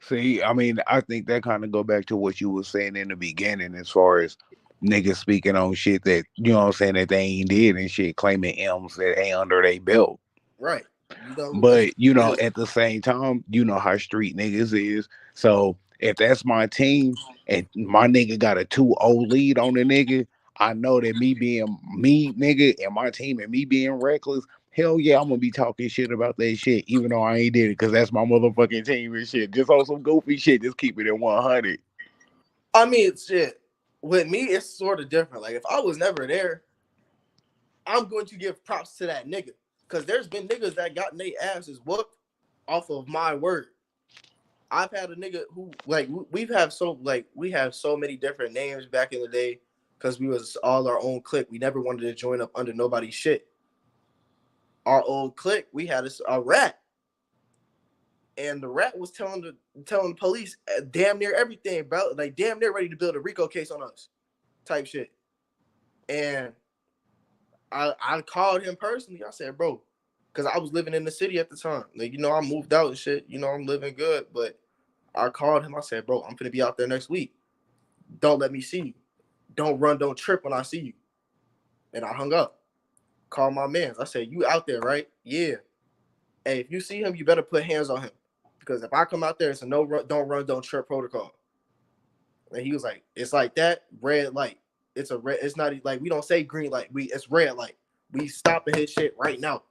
See, I mean, I think that kind of go back to what you were saying in the beginning, as far as niggas speaking on shit that you know what I'm saying that they ain't did and shit, claiming M's that ain't under their belt. Right. You know, But you know, niggas, at the same time, you know how street niggas is. So if that's my team and my nigga got a 2-0 lead on the nigga, I know that me being me, nigga, and my team and me being reckless, hell yeah, I'm gonna be talking shit about that shit, even though I ain't did it, cause that's my motherfucking team and shit. Just on some goofy shit, just keep it at 100. I mean, shit. With me, it's sort of different. Like, if I was never there, I'm going to give props to that nigga. Because there's been niggas that got their asses whooped off of my word. I've had a nigga who, like, we have so many different names back in the day because we was all our own clique. We never wanted to join up under nobody's shit. Our old clique, we had a rat. And the rat was telling the police damn near everything, bro. Like, damn near ready to build a RICO case on us type shit. And I called him personally. I said, bro, because I was living in the city at the time. Like, I moved out and shit. I'm living good. But I called him. I said, bro, I'm gonna be out there next week. Don't let me see you. Don't run, don't trip when I see you. And I hung up. Called my mans. I said, you out there, right? Yeah. Hey, if you see him, you better put hands on him. Because if I come out there, it's a no run, don't trip protocol. And he was like, it's like that, red light. It's a red, it's not like we don't say green light. It's red light. We stopping his shit right now.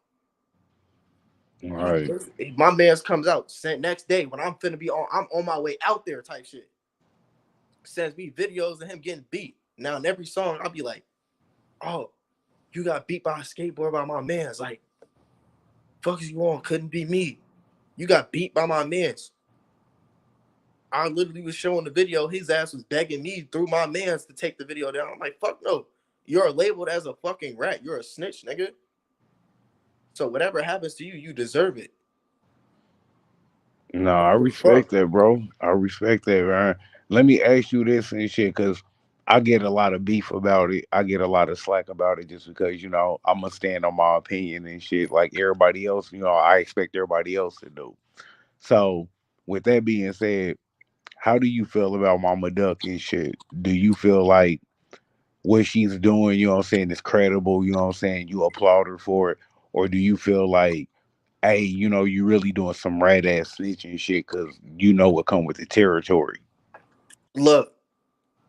All right. My man's comes out next day when I'm on my way out there type shit. Sends me videos of him getting beat. Now in every song, I'll be like, oh, you got beat by a skateboard by my man's. Like, fuck is you on? Couldn't be me. You got beat by my man's. I literally was showing the video. His ass was begging me through my man's to take the video down. I'm like, fuck no. You're labeled as a fucking rat. You're a snitch, nigga. So whatever happens to you, you deserve it. No, I I don't give a fuck. respect that, bro. I respect that, man. Let me ask you this and shit, cause I get a lot of beef about it. I get a lot of slack about it just because, I'm gonna stand on my opinion and shit like everybody else, I expect everybody else to do. So with that being said, how do you feel about Mama Duck and shit? Do you feel like what she's doing, you know what I'm saying, is credible, you know what I'm saying, you applaud her for it? Or do you feel like, hey, you really doing some rat ass snitching shit because you know what come with the territory? Look,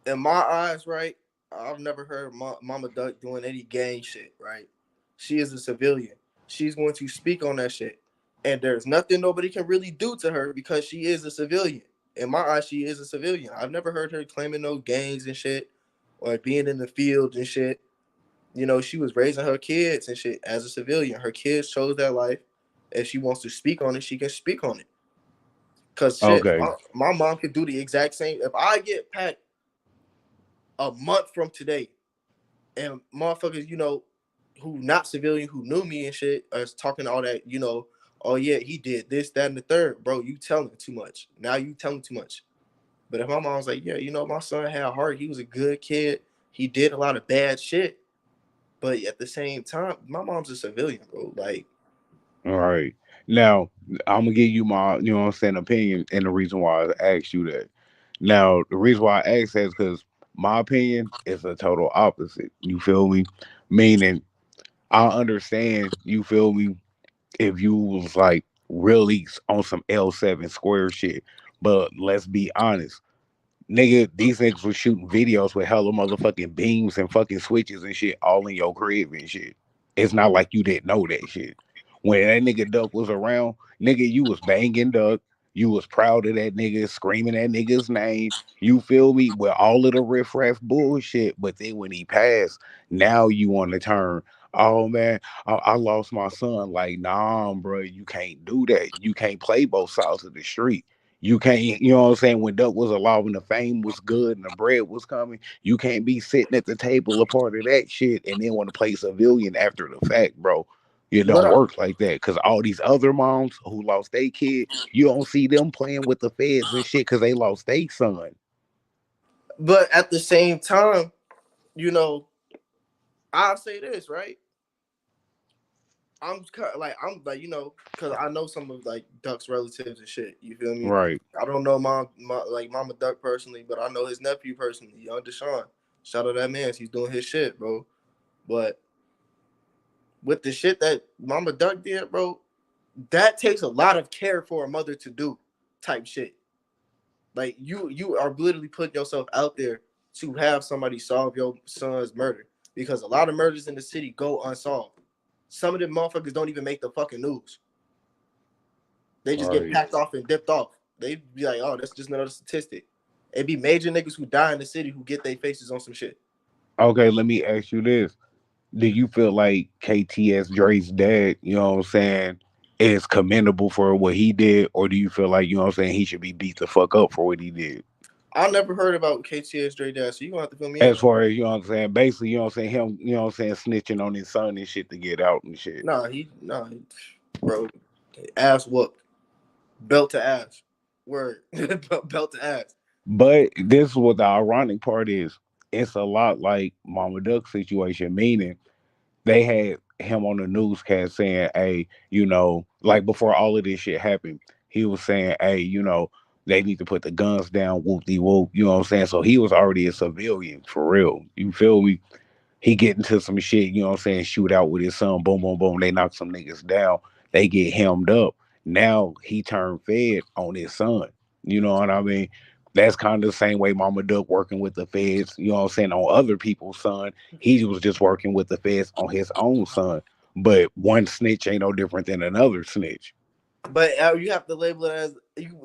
in my eyes, right, I've never heard Mama Duck doing any gang shit, right? She is a civilian. She's going to speak on that shit. And there's nothing nobody can really do to her because she is a civilian. In my eyes, she is a civilian. I've never heard her claiming no gangs and shit or being in the field and shit. She was raising her kids and shit as a civilian. Her kids chose that life. If she wants to speak on it, she can speak on it. Cause shit, Okay. my mom could do the exact same. If I get packed a month from today, and motherfuckers, who not civilian, who knew me and shit, is talking all that, oh yeah, he did this, that, and the third, bro. You telling too much. Now you telling too much. But if my mom's like, yeah, my son had a heart. He was a good kid. He did a lot of bad shit. But at the same time, my mom's a civilian, bro. Like, All right. Now, I'm gonna give you my, you know what I'm saying, opinion and the reason why I asked you that. Now, the reason why I asked that is because my opinion is a total opposite. You feel me? Meaning, I understand, you feel me, if you was like really on some L7 square shit. But let's be honest. Nigga, these niggas was shooting videos with hella motherfucking beams and fucking switches and shit all in your crib and shit. It's not like you didn't know that shit. When that nigga Duck was around, nigga, you was banging Duck. You was proud of that nigga, screaming that nigga's name. You feel me? With all of the riffraff bullshit. But then when he passed, now you want to turn. Oh man, I lost my son. Like, nah, bro, you can't do that. You can't play both sides of the street. You can't, you know what I'm saying? When Duck was alive and the fame was good and the bread was coming, you can't be sitting at the table a part of that shit and then want to play civilian after the fact, bro. It but don't work like that. Cause all these other moms who lost their kid, you don't see them playing with the feds and shit because they lost their son. at the same time, you know, I'll say this, right? I'm like, you know, because I know some of like Duck's relatives and shit. You feel me? Right. I don't know like Mama Duck personally, but I know his nephew personally, young Deshaun. Shout out that man, he's doing his shit, bro. But with the shit that Mama Duck did, bro, that takes a lot of care for a mother to do, type shit. Like you are literally putting yourself out there to have somebody solve your son's murder because a lot of murders in the city go unsolved. Some of them motherfuckers don't even make the fucking news. They just get Right. packed off and dipped off. They be like, oh, that's just another statistic. It be major niggas who die in the city who get their faces on some shit. Okay, let me ask you this. Do you feel like KTS Dre's dad, you know what I'm saying, is commendable for what he did, or do you feel like, you know what I'm saying, he should be beat the fuck up for what he did? I never heard about KTS Dre Dad, so you gonna have to fill me in As on far that. as, you know what I'm saying, basically, you know what I'm saying, him, you know what I'm saying, snitching on his son and shit to get out and shit. Bro, ass whooped, belt to ass, word, belt to ass. But this is what the ironic part is. It's a lot like Mama Duck's situation, meaning they had him on the newscast saying, hey, you know, like before all of this shit happened, he was saying, hey, you know, they need to put the guns down, whoop de whoop, you know what I'm saying? So he was already a civilian for real. You feel me? He get into some shit, you know what I'm saying, shoot out with his son, boom, boom, boom. They knock some niggas down. They get hemmed up. Now he turned fed on his son. You know what I mean? That's kind of the same way Mama Duck working with the feds, you know what I'm saying, on other people's son. He was just working with the feds on his own son. But one snitch ain't no different than another snitch. But you have to label it as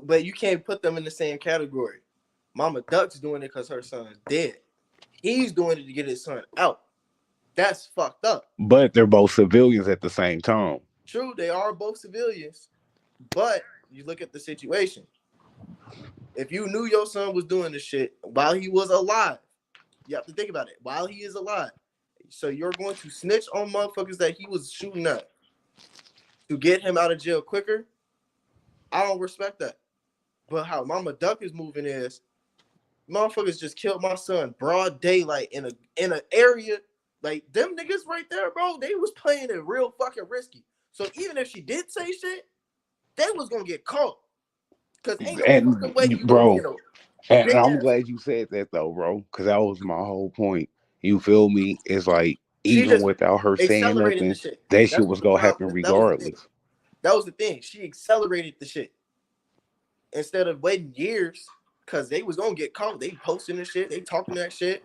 but you can't put them in the same category. Mama Duck's doing it because her son's dead. He's doing it to get his son out. That's fucked up. But they're both civilians at the same time. True, they are both civilians, but you look at the situation. If you knew your son was doing this shit while he was alive, you have to think about it. While he is alive, so you're going to snitch on motherfuckers that he was shooting at to get him out of jail quicker. I don't respect that. But how Mama Duck is moving is motherfuckers just killed my son broad daylight in an area like them niggas right there, bro. They was playing it real fucking risky. So even if she did say shit, they was gonna get caught. Cause ain't no fucking And, way you gonna be bro, in a and big I'm ass. glad you said that though, bro, because that was my whole point. You feel me? It's like She even just without her saying accelerated the nothing, shit. that shit That's was what the gonna happen problem. That was the thing. regardless. That was the thing. She accelerated the shit instead of waiting years. Cause they was gonna get caught. They posting this shit. They talking that shit.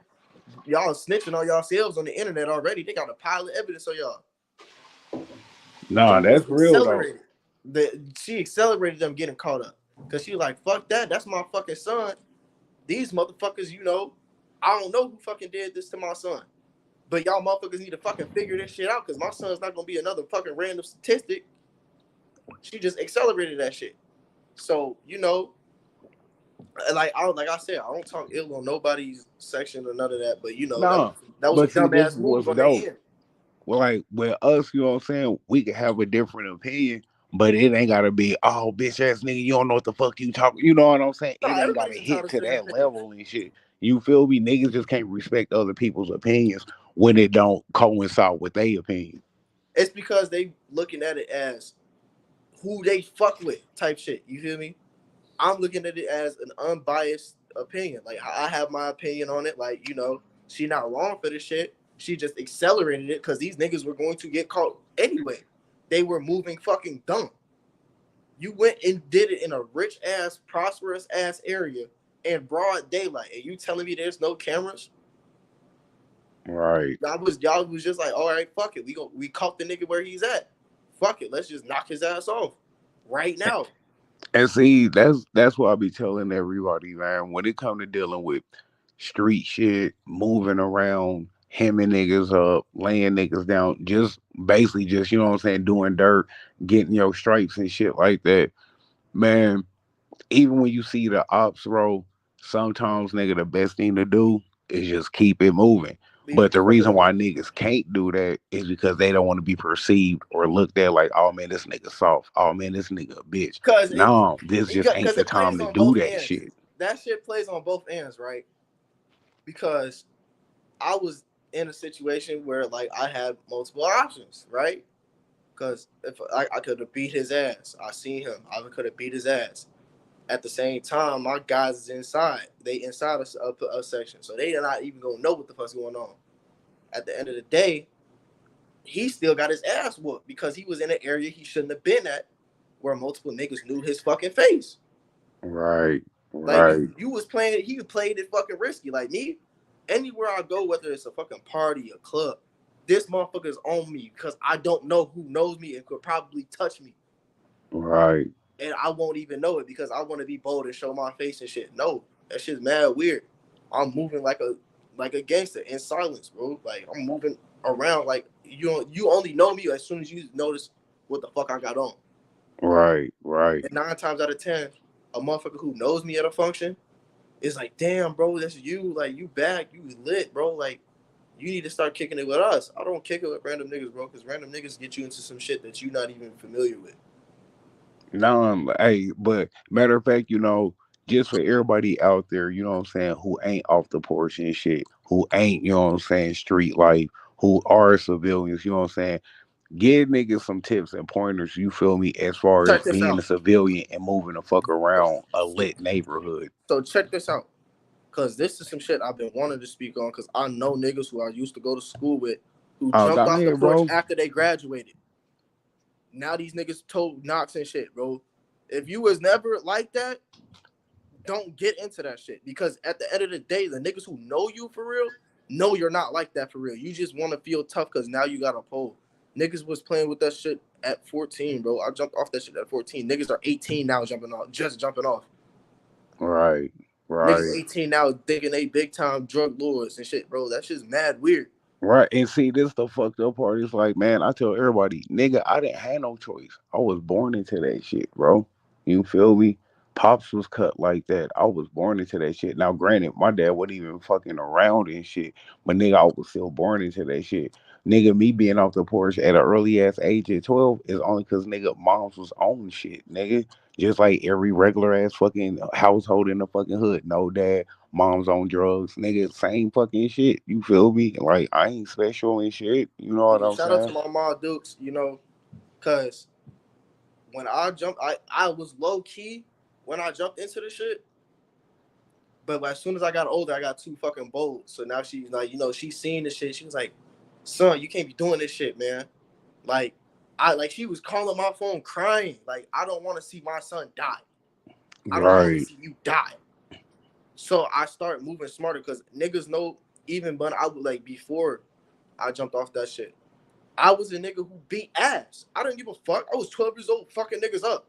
Y'all snitching on yourselves on the internet already. They got a pile of evidence on y'all. Nah, She that's just real though. accelerated. She accelerated them getting caught up. Cause she was like, fuck that. That's my fucking son. These motherfuckers, you know, I don't know who fucking did this to my son. But y'all motherfuckers need to fucking figure this shit out because my son's not gonna be another fucking random statistic. She just accelerated that shit. So, you know, like I said, I don't talk ill on nobody's section or none of that, but you know, Nah, that was a but see, this dumbass is move what's on their dope. end. Well, like with us, you know what I'm saying? We can have a different opinion, but it ain't gotta be, oh, bitch ass nigga, you don't know what the fuck you talking. You know what I'm saying? No, It ain't gotta everybody's hit entitled to to their that opinion. level and shit. You feel me? Niggas just can't respect other people's opinions when it don't coincide with their opinion. It's because they looking at it as who they fuck with type shit. You feel me? I'm looking at it as an unbiased opinion. Like I have my opinion on it. Like, you know, she not wrong for this shit. She just accelerated it because these niggas were going to get caught anyway. They were moving fucking dumb. You went and did it in a rich ass, prosperous ass area in broad daylight, and you telling me there's no cameras? Right. Y'all was just like, all right, fuck it. We caught the nigga where he's at. Fuck it. Let's just knock his ass off right now. And see, that's what I be telling everybody, man. When it come to dealing with street shit, moving around, hemming niggas up, laying niggas down, just basically just, you know what I'm saying, doing dirt, getting your stripes and shit like that. Man, even when you see the ops roll, sometimes nigga the best thing to do is just keep it moving. Leave But it the the fuck reason why alone. niggas can't do that is because they don't want to be perceived or looked at like, oh man, this nigga soft. Oh man, this nigga a bitch. Cause No, this just ain't because the it time plays to on do both that ends. shit. That shit plays on both ends, right? Because I was in a situation where like I had multiple options, right? Because if I could have beat his ass, I seen him. I could have beat his ass. At the same time, my guys is inside. They inside a section, so they are not even gonna know what the fuck's going on. At the end of the day, he still got his ass whooped because he was in an area he shouldn't have been at, where multiple niggas knew his fucking face. Right. Like Right. you was playing, he played it fucking risky. Like me, anywhere I go, whether it's a fucking party, a club, this motherfucker's on me because I don't know who knows me and could probably touch me. Right. And I won't even know it because I want to be bold and show my face and shit. No, that shit's mad weird. I'm moving like a gangster in silence, bro. Like I'm moving around like you only know me as soon as you notice what the fuck I got on. Right. Right. And 9 times out of 10, a motherfucker who knows me at a function is like, damn, bro, that's you. Like you back, you lit, bro. Like you need to start kicking it with us. I don't kick it with random niggas, bro, because random niggas get you into some shit that you're not even familiar with. No, hey, but matter of fact, just for everybody out there, you know what I'm saying, who ain't off the porch and shit, who ain't, you know what I'm saying, street life, who are civilians, you know what I'm saying, give niggas some tips and pointers, you feel me, as far as Check this being a out. civilian and moving the fuck So, around a so, lit neighborhood. so check this out. Cause this is some shit I've been wanting to speak on. Cause I know niggas who I used to go to school with who Oh, jumped go off the ahead, porch bro. after they graduated. Now these niggas told knocks and shit, bro. If you was never like that, don't get into that shit. Because at the end of the day, the niggas who know you for real know you're not like that for real. You just want to feel tough because now you got a pole. Niggas was playing with that shit at 14, bro. I jumped off that shit at 14. Niggas are 18 now just jumping off. Right, Niggas right. 18 now thinking they big time drug lords and shit, bro. That shit's mad weird. Right, and see, this the fucked up part. It's like, man, I tell everybody, nigga, I didn't have no choice. I was born into that shit, bro. You feel me? Pops was cut like that. I was born into that shit. Now, granted, my dad wasn't even fucking around and shit, but nigga, I was still born into that shit. Nigga, me being off the porch at an early ass age at 12 is only because nigga moms was on shit, nigga. Just like every regular ass fucking household in the fucking hood. No dad, mom's on drugs, nigga, same fucking shit. You feel me? Like I ain't special and shit. You know what I'm Shout out saying? to my mom Dukes, cause when I jumped, I was low key when I jumped into the shit. But as soon as I got older, I got too fucking bold. So now she's like, she's seen the shit. She was like, son, you can't be doing this shit, man. Like, she was calling my phone crying. Like, I don't want to see my son die. I don't want to Right. see you die. So I start moving smarter because niggas know even when I would like before I jumped off that shit. I was a nigga who beat ass. I didn't give a fuck. I was 12 years old fucking niggas up.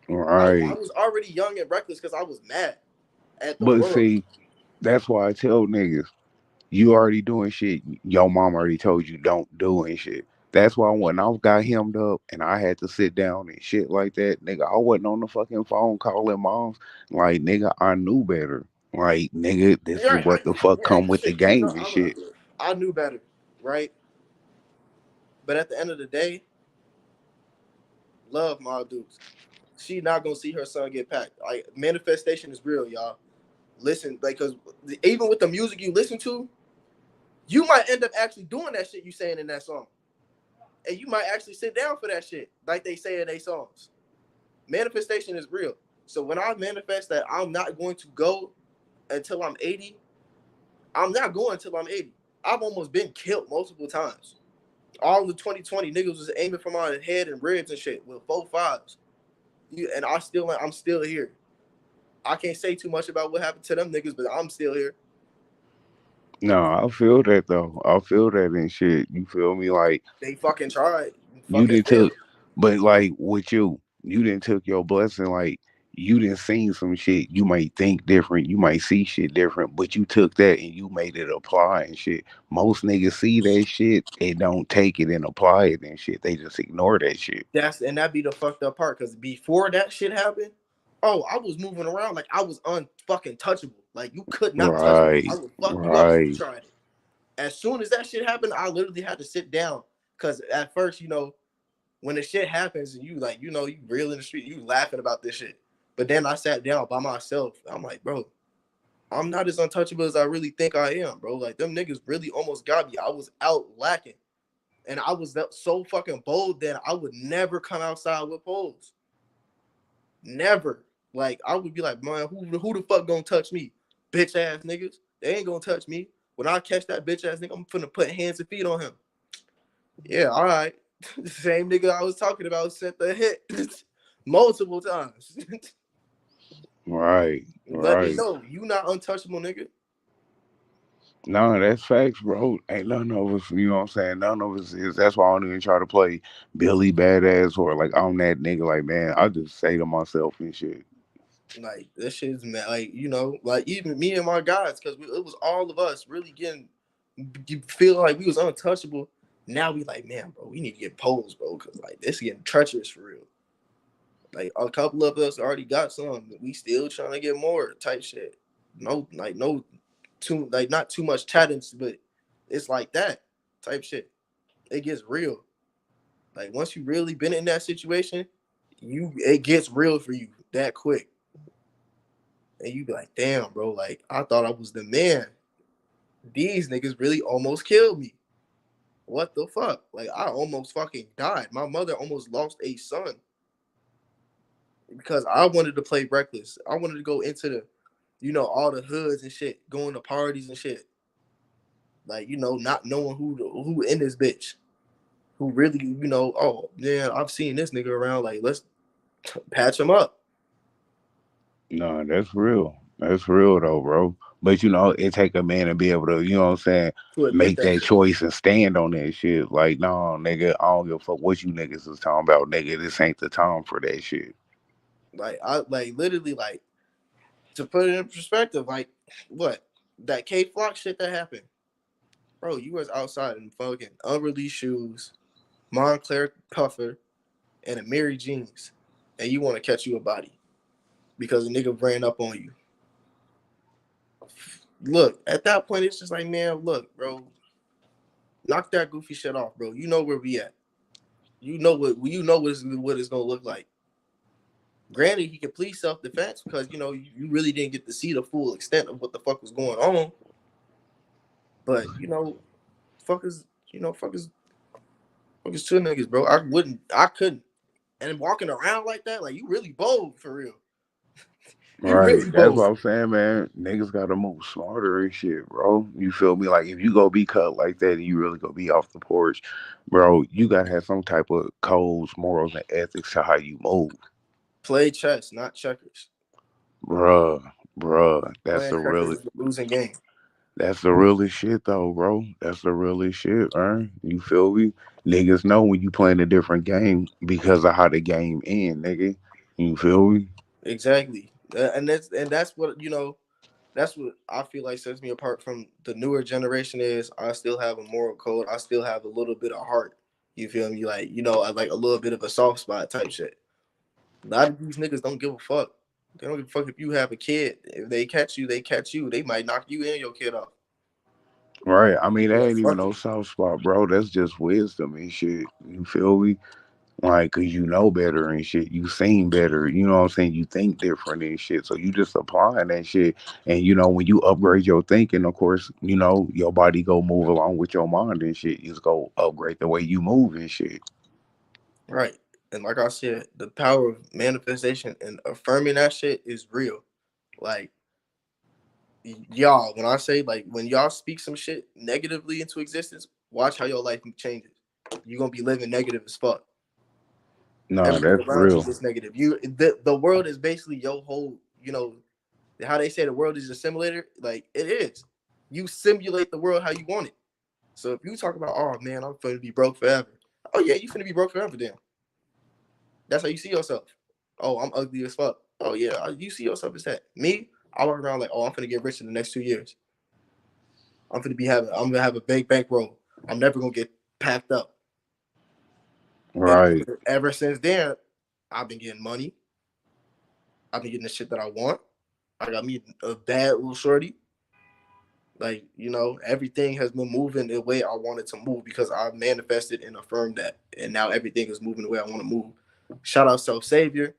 Like I Right. was already young and reckless because I was mad at the But world. see, that's why I tell niggas, you already doing shit your mom already told you don't do and shit. That's why when I got hemmed up and I had to sit down and shit like that, nigga, I wasn't on the fucking phone calling moms. Like, nigga, I knew better. Like, nigga, this is Right, what the fuck come with the shit. game and shit. I knew better, right? But at the end of the day, love my dudes. She not gonna see her son get packed. Like manifestation is real, y'all. Listen, like, cause even with the music you listen to, you might end up actually doing that shit you saying in that song, and you might actually sit down for that shit, like they say in their songs. Manifestation is real. So when I manifest that I'm not going to go until I'm 80, I'm not going until I'm 80. I've almost been killed multiple times. All the 2020 niggas was aiming for my head and ribs and shit with 4.5s. And I'm still here. I can't say too much about what happened to them niggas, but I'm still here. No, I feel that though. I feel that and shit. You feel me? Like They fucking tried, you fucking didn't failed. took, but like with you didn't took your blessing. Like you didn't seen some shit. You might think different. You might see shit different, but you took that and you made it apply and shit. Most niggas see that shit and don't take it and apply it and shit. They just ignore that shit. That be the fucked up part. Cause before that shit happened, oh, I was moving around like I was unfucking touchable. Like you could not touch me. I Right, would fuck you up if you right. tried it. As soon as that shit happened, I literally had to sit down. Cause at first, when the shit happens and you like, you real in the street, you laughing about this shit. But then I sat down by myself. I'm like, bro, I'm not as untouchable as I really think I am, bro. Like them niggas really almost got me. I was out lacking. And I was so fucking bold that I would never come outside with poles. Never. Like I would be like, man, who the fuck gonna touch me? Bitch ass niggas. They ain't gonna touch me. When I catch that bitch ass nigga, I'm finna put hands and feet on him. Yeah, all right. The same nigga I was talking about sent the hit multiple times. Right, Let me right. know you not untouchable, nigga. No, that's facts, bro. Ain't none of us, you know what I'm saying? None of us is. That's why I don't even try to play Billy Badass or like I'm that nigga. Like, man, I just say to myself and shit. Like this shit's mad. Like like even me and my guys, because it was all of us really getting feel like we was untouchable. Now we like, man, bro, we need to get poles, bro, because like this is getting treacherous for real. Like a couple of us already got some, but we still trying to get more type shit. No, like no, too like not too much chatting, but it's like that type shit. It gets real. Like once you really been in that situation, it gets real for you that quick, and you be like, damn, bro, like I thought I was the man. These niggas really almost killed me. What the fuck? Like I almost fucking died. My mother almost lost a son because I wanted to play reckless. I wanted to go into the, all the hoods and shit, going to parties and shit. Like, not knowing who in this bitch, who really, oh man, I've seen this nigga around. Like, let's patch him up No, that's real. That's real though, bro. But it take a man to be able to, you know what I'm saying, to admit make that that shit. choice and stand on that shit. Like, no, nigga, I don't give a fuck what you niggas is talking about, nigga. This ain't the time for that shit. Like, I like literally like to put it in perspective. Like, what that K Flock shit that happened, bro? You was outside in fucking unreleased shoes, Montclair puffer, and a Mary jeans, and you want to catch you a body because a nigga ran up on you. Look, at that point, it's just like, man, look, bro, knock that goofy shit off, bro. You know where we at. What it's gonna look like. Granted, he could plead self defense because you really didn't get to see the full extent of what the fuck was going on. But fuckers, fuckers two niggas, bro. I couldn't. And walking around like that, like you really bold for real. You Right. really That's bold. what I'm saying, man. Niggas gotta move smarter and shit, bro. You feel me? Like if you go be cut like that and you really go be off the porch, bro, you gotta have some type of codes, morals, and ethics to how you move. Play chess, not checkers. Bruh, bruh. Playing checkers is a losing game. That's the realest shit though, bro. That's the realest shit, man. You feel me? Niggas know when you playing a different game because of how the game end, nigga. You feel me? Exactly. And that's what that's what I feel like sets me apart from the newer generation is I still have a moral code. I still have a little bit of heart. You feel me? Like, I like a little bit of a soft spot type shit. A lot of these niggas don't give a fuck. They don't give a fuck if you have a kid. If they catch you, they catch you. They might knock you and your kid off. Right. I mean, Be that like, ain't even fuck no you. soft spot, bro. That's just wisdom and shit. You feel me? Like, cause you know better and shit. You seen better. You know what I'm saying? You think different and shit. So you just applying that shit. And when you upgrade your thinking, of course, your body go move along with your mind and shit. You just go upgrade the way you move and shit. Right. And like I said, the power of manifestation and affirming that shit is real. Like, y'all, when I say like when y'all speak some shit negatively into existence, watch how your life changes. You're gonna be living negative as fuck. No, Everything that's around you real. gets negative. The world is basically your whole, how they say the world is a simulator, like it is. You simulate the world how you want it. So if you talk about, oh man, I'm finna be broke forever. Oh yeah, you finna be broke forever then. That's how you see yourself. Oh, I'm ugly as fuck. Oh yeah, you see yourself as that. Me, I walk around like, oh, I'm finna get rich in the next 2 years. I'm gonna have a big bankroll. I'm never gonna get packed up. And Right. ever since then, I've been getting money. I've been getting the shit that I want. I got me a bad little shorty. Like, everything has been moving the way I wanted to move because I manifested and affirmed that. And now everything is moving the way I want to move. Shout out Self Savior.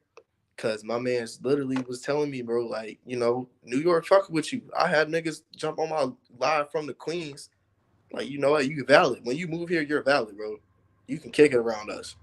Cause my man's literally was telling me, bro, like, New York fucking with you. I had niggas jump on my live from the Queens. Like, you know what? You valid. When you move here, you're valid, bro. You can kick it around us.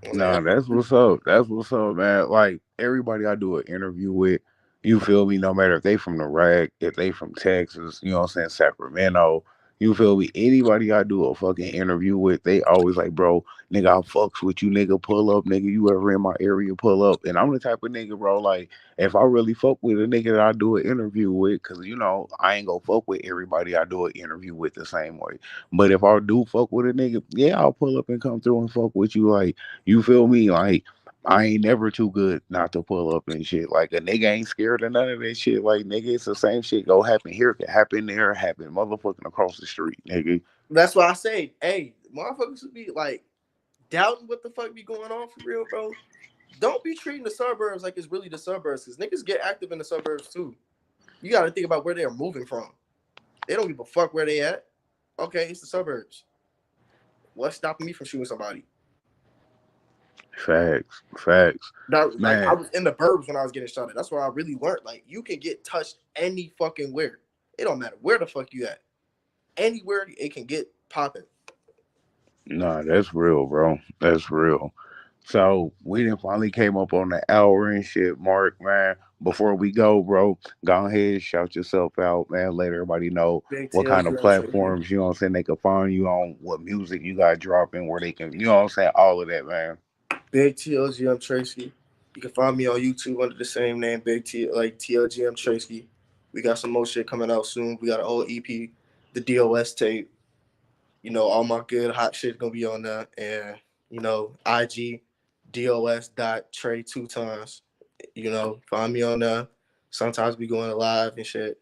I was like, Nah, that's that's what's up. That's what's up, man. Like everybody I do an interview with, you feel me? No matter if they from the rag, if they from Texas, you know what I'm saying, Sacramento, you feel me? Anybody I do a fucking interview with, they always like, bro, nigga, I fucks with you, nigga, pull up, nigga. You ever in my area, pull up. And I'm the type of nigga, bro, like if I really fuck with a nigga that I do an interview with, cause you know, I ain't gonna fuck with everybody I do an interview with the same way. But if I do fuck with a nigga, yeah, I'll pull up and come through and fuck with you. Like you feel me? Like I ain't never too good not to pull up and shit. Like a nigga ain't scared of none of that shit. Like nigga, it's the same shit go happen here, can happen there, happen motherfucking across the street, nigga. that's why I say, hey, motherfuckers should be like doubting what the fuck be going on for real, bro. Don't be treating the suburbs like it's really the suburbs, because niggas get active in the suburbs too. You got to think about where they are moving from. They don't give a fuck where they at. Okay, it's the suburbs. What's stopping me from shooting somebody? Facts, facts, That, like, I man. was in the burbs when I was getting shot at. That's where I really learned. Like, you can get touched any fucking where. It don't matter where the fuck you at. Anywhere it can get popping. Nah, that's real, bro. That's real. So we done finally came up on the hour and shit mark, man. Before we go, bro, go ahead, shout yourself out, man. Let everybody know Big what kind of TLGM Tracy. platforms, you know what I'm saying, they can find you on, what music you got dropping, where they can, you know what I'm saying, all of that, man. Big TLGM Tracy. You can find me on YouTube under the same name, Big T, like TLGM Tracy. We got some more shit coming out soon. We got an old EP, the DOS tape. You know, all my good hot shit gonna be on there. And, you know, IG DOS dot Trey 2 times. You know, find me on there. Sometimes we going live and shit.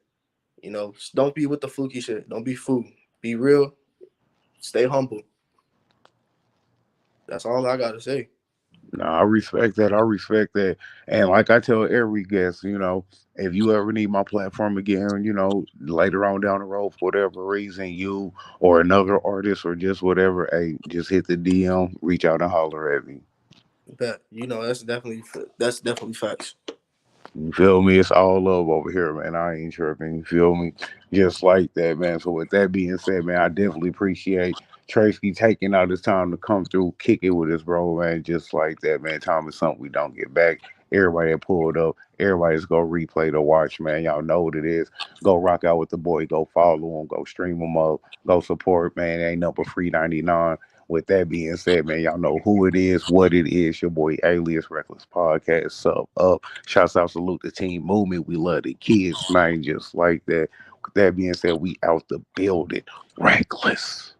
You know, don't be with the fluky shit. Don't be fool. Be real. Stay humble. That's all I gotta say. No, I respect that. I respect that. And like I tell every guest, you know, if you ever need my platform again, you know, later on down the road, for whatever reason, you or another artist or just whatever, hey, just hit the DM, reach out and holler at me. But you know, that's definitely facts. You feel me? It's all love over here, man. I ain't tripping. You feel me? Just like that, man. So with that being said, man, I definitely appreciate Tracy taking out his time to come through, kick it with us, bro, man. Just like that, man. Time is something we don't get back. Everybody that pulled up, everybody's go replay the watch, man. Y'all know what it is. Go rock out with the boy. Go follow him. Go stream him up. Go support, man. Ain't number free 99. With that being said, man, y'all know who it is, what it is. Your boy Alias Reckless Podcast. Sub up. Shouts out, salute the team movement. We love the kids, man. Just like that. With that being said, we out the building. Reckless.